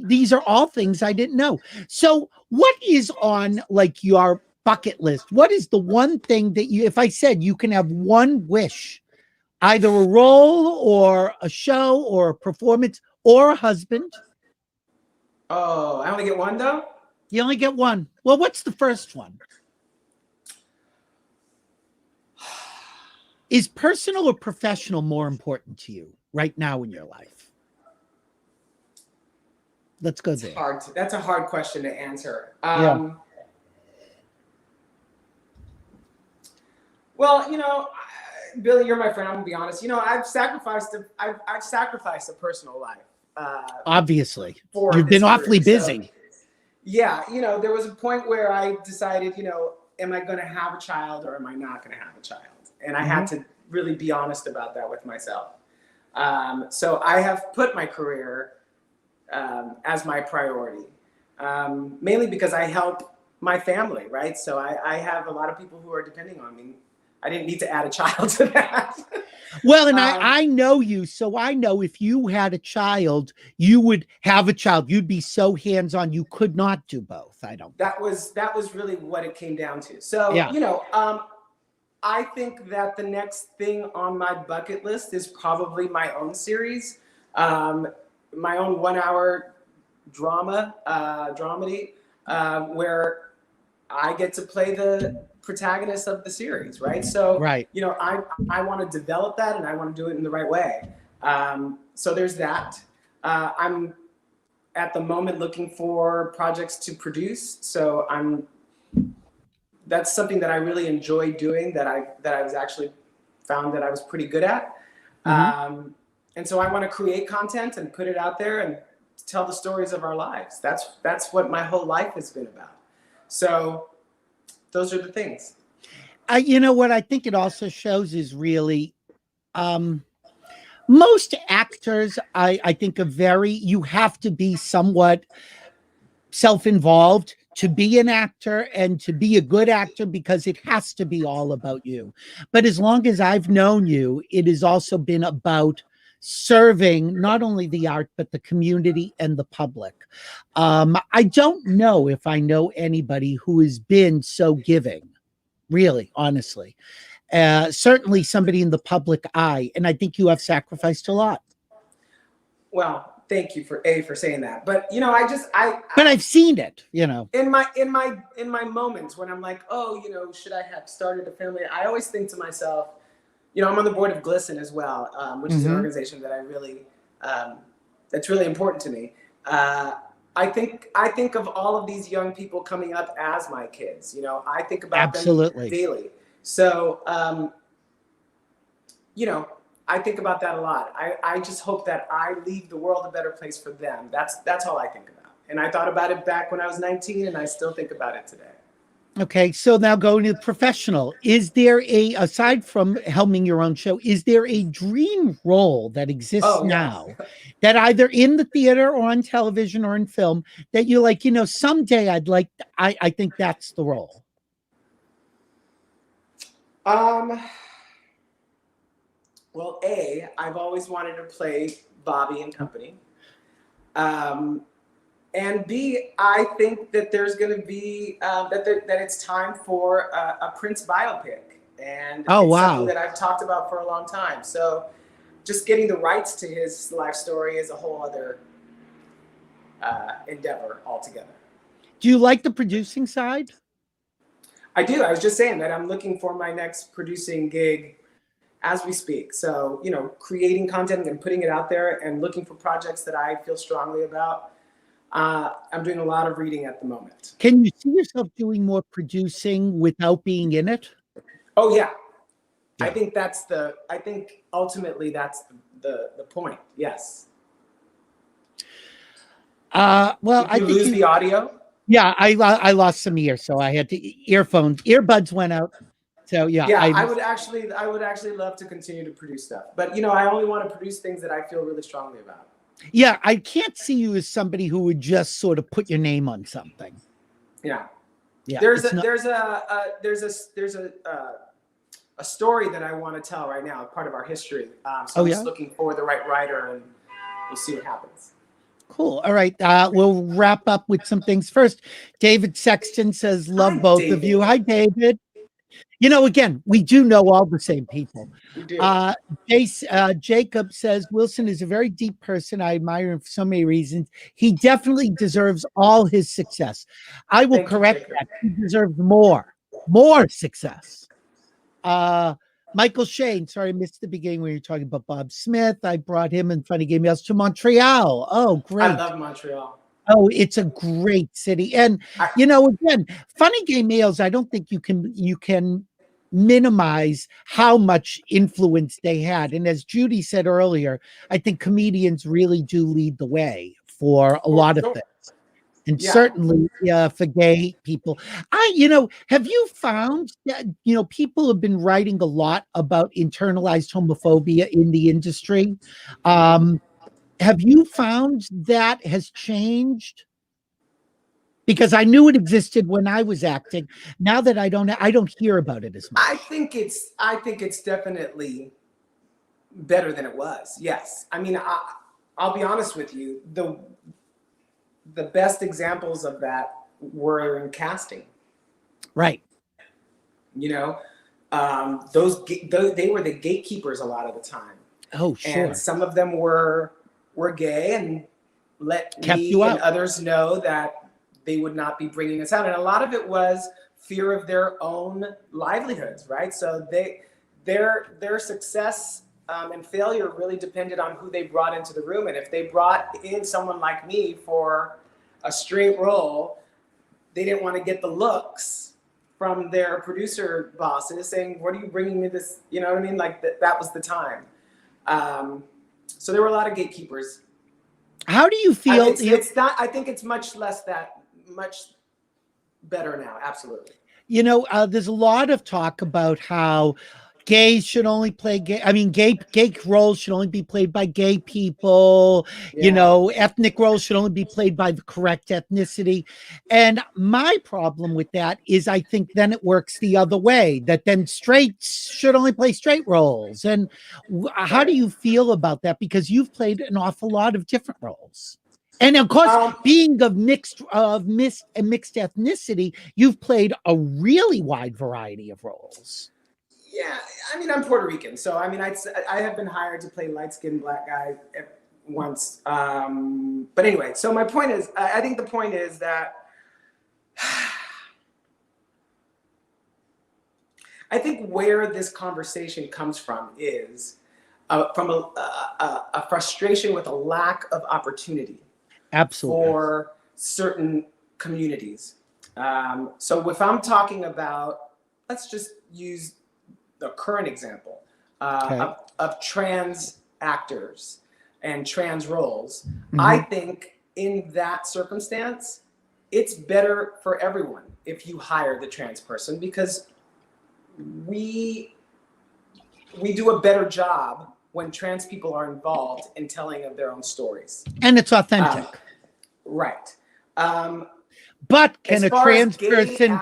these are all things I didn't know. So what is on like your bucket list? What is the one thing that if I said you can have one wish, either a role or a show or a performance or a husband? Oh, I only get one though? You only get one. Well, what's the first one? Is personal or professional more important to you right now in your life? Let's go there. That's a hard question to answer. Well, Billy, you're my friend. I'm gonna be honest. I've sacrificed a personal life. Obviously, you've been awfully busy. So, there was a point where I decided, am I going to have a child or am I not going to have a child? And I had to really be honest about that with myself. So I have put my career as my priority, mainly because I help my family, right? So I have a lot of people who are depending on me. I didn't need to add a child to that. Well, and I know you, so I know if you had a child, you would have a child. You'd be so hands-on, you could not do both. That was really what it came down to. So, I think that the next thing on my bucket list is probably my own series, my own 1-hour dramedy, where I get to play the protagonist of the series, right? So, I want to develop that and I want to do it in the right way. So there's that. I'm at the moment looking for projects to produce. So that's something that I really enjoy doing that I was actually found that I was pretty good at. And so I want to create content and put it out there and tell the stories of our lives. That's what my whole life has been about. So those are the things. What I think it also shows is really most actors, I think you have to be somewhat self-involved to be an actor and to be a good actor because it has to be all about you. But as long as I've known you, it has also been about serving not only the art, but the community and the public. I don't know if I know anybody who has been so giving, really, honestly. Certainly somebody in the public eye. And I think you have sacrificed a lot. Well, thank you for saying that. But, but I've seen it, in my moments when I'm like, oh, should I have started a family? I always think to myself, I'm on the board of GLSEN as well, which is an organization that I really, that's really important to me. I think of all of these young people coming up as my kids. I think about them daily. So, I think about that a lot. I just hope that I leave the world a better place for them. That's all I think about. And I thought about it back when I was 19, and I still think about it today. Okay, so now going to the professional. Is there aside from helming your own show, is there a dream role that exists now that either in the theater or on television or in film that you're like, someday I think that's the role? Well, I've always wanted to play Bobby and Company. And B, I think that there's going to be that it's time for a Prince biopic, and Oh, it's wow. something that I've talked about for a long time. So, just getting the rights to his life story is a whole other endeavor altogether. Do you like the producing side? I do. I was just saying that I'm looking for my next producing gig as we speak. So, you know, creating content and putting it out there and looking for projects that I feel strongly about. I'm doing a lot of reading at the moment. Can you see yourself doing more producing without being in it? Oh, yeah. Yeah. I think ultimately that's the point. Yes. Well, Did you lose the audio? Yeah, I lost some ears, so I had to earbuds went out. So yeah, Yeah, I would actually love to continue to produce stuff, but you know, I only want to produce things that I feel really strongly about. Yeah, I can't see you as somebody who would just sort of put your name on something. Yeah, yeah. There's a story that I want to tell right now, part of our history. So I'm just looking for the right writer, and we'll see what happens. Cool. All right. We'll wrap up with some things first. David Sexton says, love both David. of you. Hi, David. You know, again, we do know all the same people. We do. Jacob says, Wilson is a very deep person. I admire him for so many reasons. He definitely deserves all his success. I will correct that. He deserves more success. Michael Shane, sorry, I missed the beginning when you were talking about Bob Smith. I brought him and Funny Game Mails to Montreal. Oh, great. I love Montreal. Oh, it's a great city. And, you know, again, Funny Game Mails, I don't think you can minimize how much influence they had. And as Judy said earlier, I think comedians really do lead the way for a lot of things. And certainly for gay people. Have you found that, you know, people have been writing a lot about internalized homophobia in the industry? Have you found that has changed? Because I knew it existed when I was acting. Now that I don't hear about it as much. I think it's definitely better than it was. Yes. I mean, I'll be honest with you. The best examples of that were in casting. Right. You know, they were the gatekeepers a lot of the time. Oh, sure. And some of them were gay and Kept me you and out. others know that they would not be bringing us out. And a lot of it was fear of their own livelihoods, right? So their success and failure really depended on who they brought into the room. And if they brought in someone like me for a straight role, they didn't want to get the looks from their producer bosses saying, what are you bringing me this? You know what I mean? Like that was the time. So there were a lot of gatekeepers. How do you feel? It's not, I think it's much better now. Absolutely. You know, there's a lot of talk about how gays should only play gay. I mean, gay roles should only be played by gay people. Yeah. You know, ethnic roles should only be played by the correct ethnicity. And my problem with that is I think then it works the other way, that then straights should only play straight roles. And how do you feel about that? Because you've played an awful lot of different roles. And of course, being of mixed ethnicity, you've played a really wide variety of roles. Yeah, I mean, I'm Puerto Rican, so I mean, I have been hired to play light-skinned black guy once. But anyway, so my point is, I think the point is that I think where this conversation comes from is from a frustration with a lack of opportunity. Absolutely. For certain communities. So if I'm talking about, let's just use the current example of trans actors and trans roles. Mm-hmm. I think in that circumstance, it's better for everyone if you hire the trans person, because we do a better job when trans people are involved in telling of their own stories. And it's authentic. Right. But can a trans person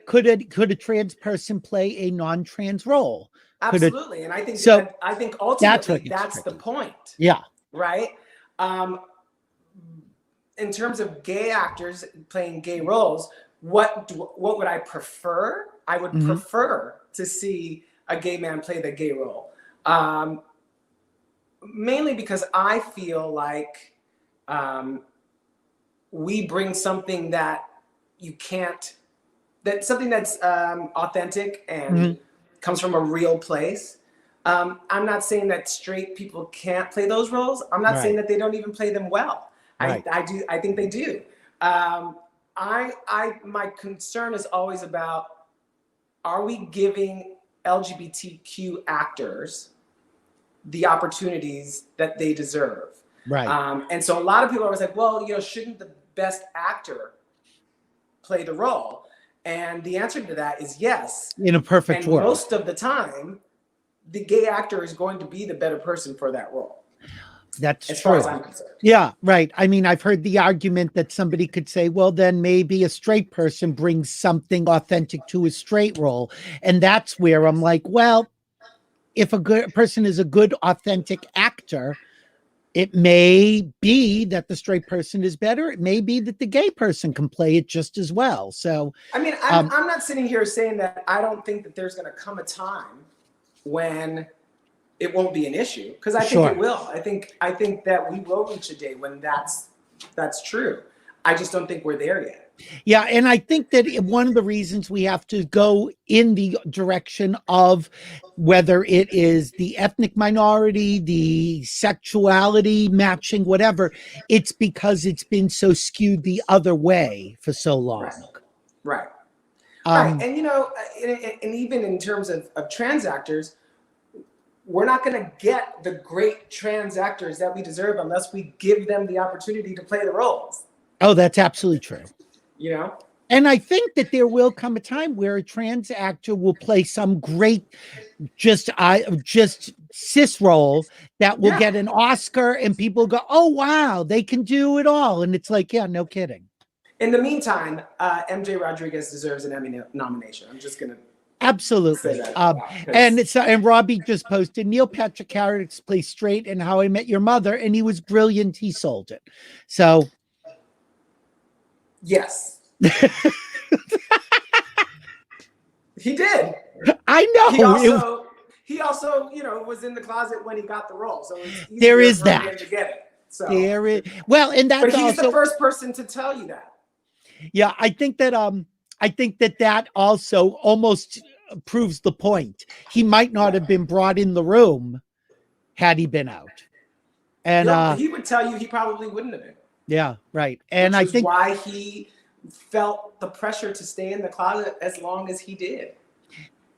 could a trans person play a non-trans role? Absolutely. And I think so. I think ultimately that's the point. Yeah. Right. in terms of gay actors playing gay roles, what would I prefer? I would prefer to see a gay man play the gay role. Mainly because I feel like we bring something that you can't, something that's authentic and comes from a real place. I'm not saying that straight people can't play those roles. I'm not saying that they don't even play them well. I think they do. My concern is always about, are we giving LGBTQ actors the opportunities that they deserve? Right. And so a lot of people are always like, well, shouldn't the best actor play the role? And the answer to that is yes. In a perfect world. Most of the time, the gay actor is going to be the better person for that role. That's as true. far as I'm concerned. Yeah, right. I mean, I've heard the argument that somebody could say, well, then maybe a straight person brings something authentic to a straight role. And that's where I'm like, well, if a good person is a good, authentic actor, it may be that the straight person is better. It may be that the gay person can play it just as well. So, I mean, I'm not sitting here saying that I don't think that there's going to come a time when it won't be an issue, because I think it will. I think that we will reach a day when that's true. I just don't think we're there yet. Yeah, and I think that one of the reasons we have to go in the direction of whether it is the ethnic minority, the sexuality matching, whatever, it's because it's been so skewed the other way for so long. Right. Right. And and even in terms of trans actors, we're not going to get the great trans actors that we deserve unless we give them the opportunity to play the roles. Oh, that's absolutely true. And I think that there will come a time where a trans actor will play some great just cis role that will get an Oscar, and people go, oh, wow, they can do it all. And it's like, yeah, no kidding. In the meantime, MJ Rodriguez deserves an Emmy nomination. I'm just going to absolutely. say that and Robbie just posted, Neil Patrick Harris plays straight in How I Met Your Mother, and he was brilliant. He sold it. So yes. He did. I know. He also, was in the closet when he got the role. So it's there is for that him to get it. So there is, well, and that's but he's also the first person to tell you that. Yeah, I think that also almost proves the point. He might not have been brought in the room had he been out. And he would tell you he probably wouldn't have been. Yeah, right. And Which I think why he felt the pressure to stay in the closet as long as he did.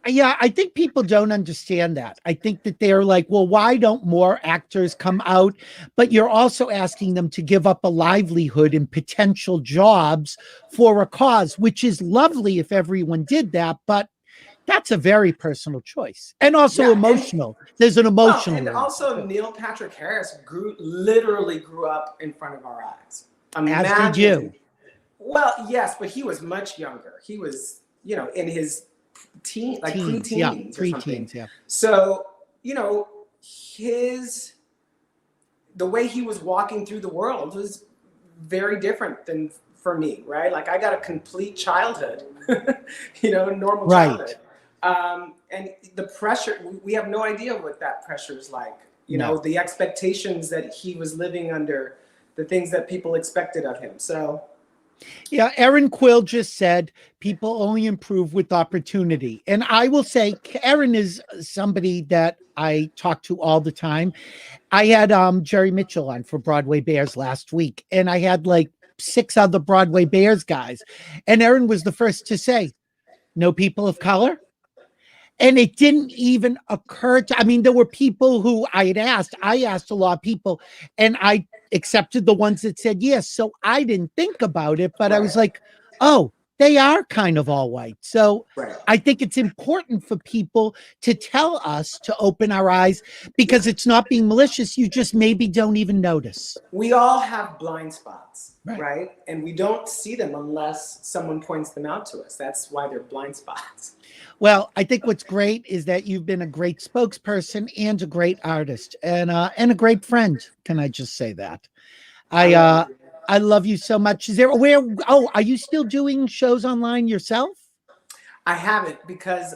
Yeah, I think people don't understand that. I think that they're like, well, why don't more actors come out? But you're also asking them to give up a livelihood and potential jobs for a cause, which is lovely if everyone did that. But that's a very personal choice, and also emotional. There's an emotional. And also, Neil Patrick Harris literally grew up in front of our eyes. As did you. Well, yes, but he was much younger. He was, in his preteens or something. Yeah. So, the way he was walking through the world was very different than for me, right? Like, I got a complete childhood, normal childhood. And the pressure, we have no idea what that pressure is like. The expectations that he was living under, the things that people expected of him. So, yeah, Erin Quill just said people only improve with opportunity. And I will say, Erin is somebody that I talk to all the time. I had Jerry Mitchell on for Broadway Bears last week, and I had like 6 other Broadway Bears guys. And Erin was the first to say, no people of color. And it didn't even occur to, there were people who I asked a lot of people, and I accepted the ones that said yes. So I didn't think about it, but I was like, oh, they are kind of all white. So I think it's important for people to tell us to open our eyes, because it's not being malicious. You just maybe don't even notice. We all have blind spots, right? And we don't see them unless someone points them out to us. That's why they're blind spots. Well, I think what's great is that you've been a great spokesperson and a great artist and a great friend. Can I just say that? I love you so much. Is there are you still doing shows online yourself? I haven't because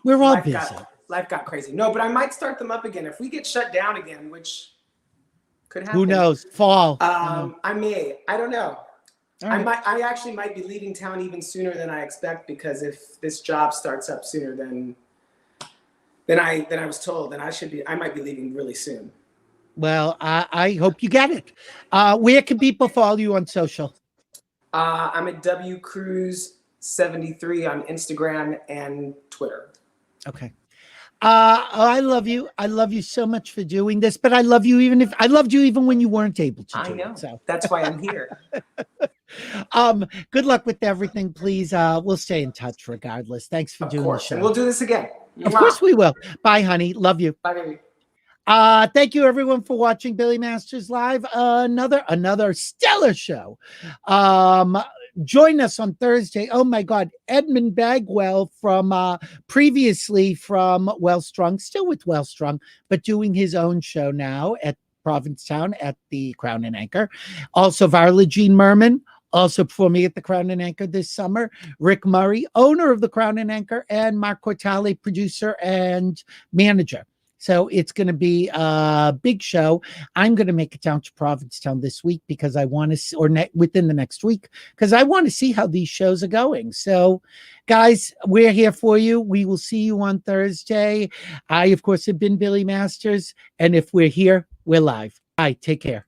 we're all busy. Life got crazy. No, but I might start them up again if we get shut down again, which could happen. Who knows? Fall. I may. I don't know. Right. I actually might be leaving town even sooner than I expect, because if this job starts up sooner than I was told, then I might be leaving really soon. Well, I hope you get it. Where can people follow you on social? I'm at Cruz73 on Instagram and Twitter. Okay. I love you. I love you so much for doing this, but I love you even when you weren't able to do it. So that's why I'm here. Good luck with everything, please. We'll stay in touch regardless. Thanks for doing the show. And we'll do this again. Of course we will. Bye, honey. Love you. Bye, baby. Thank you everyone for watching Billy Masters Live. Another stellar show. Join us on Thursday. Oh my God, Edmund Bagwell from previously from Wellstrung, still with Wellstrung, but doing his own show now at Provincetown at the Crown and Anchor. Also Varla Jean Merman, also performing at the Crown and Anchor this summer. Rick Murray, owner of the Crown and Anchor, and Mark Cortale, producer and manager. So it's going to be a big show. I'm going to make it down to Provincetown this week because I want to see, within the next week, because I want to see how these shows are going. So guys, we're here for you. We will see you on Thursday. I, of course, have been Billy Masters. And if we're here, we're live. Bye. Take care.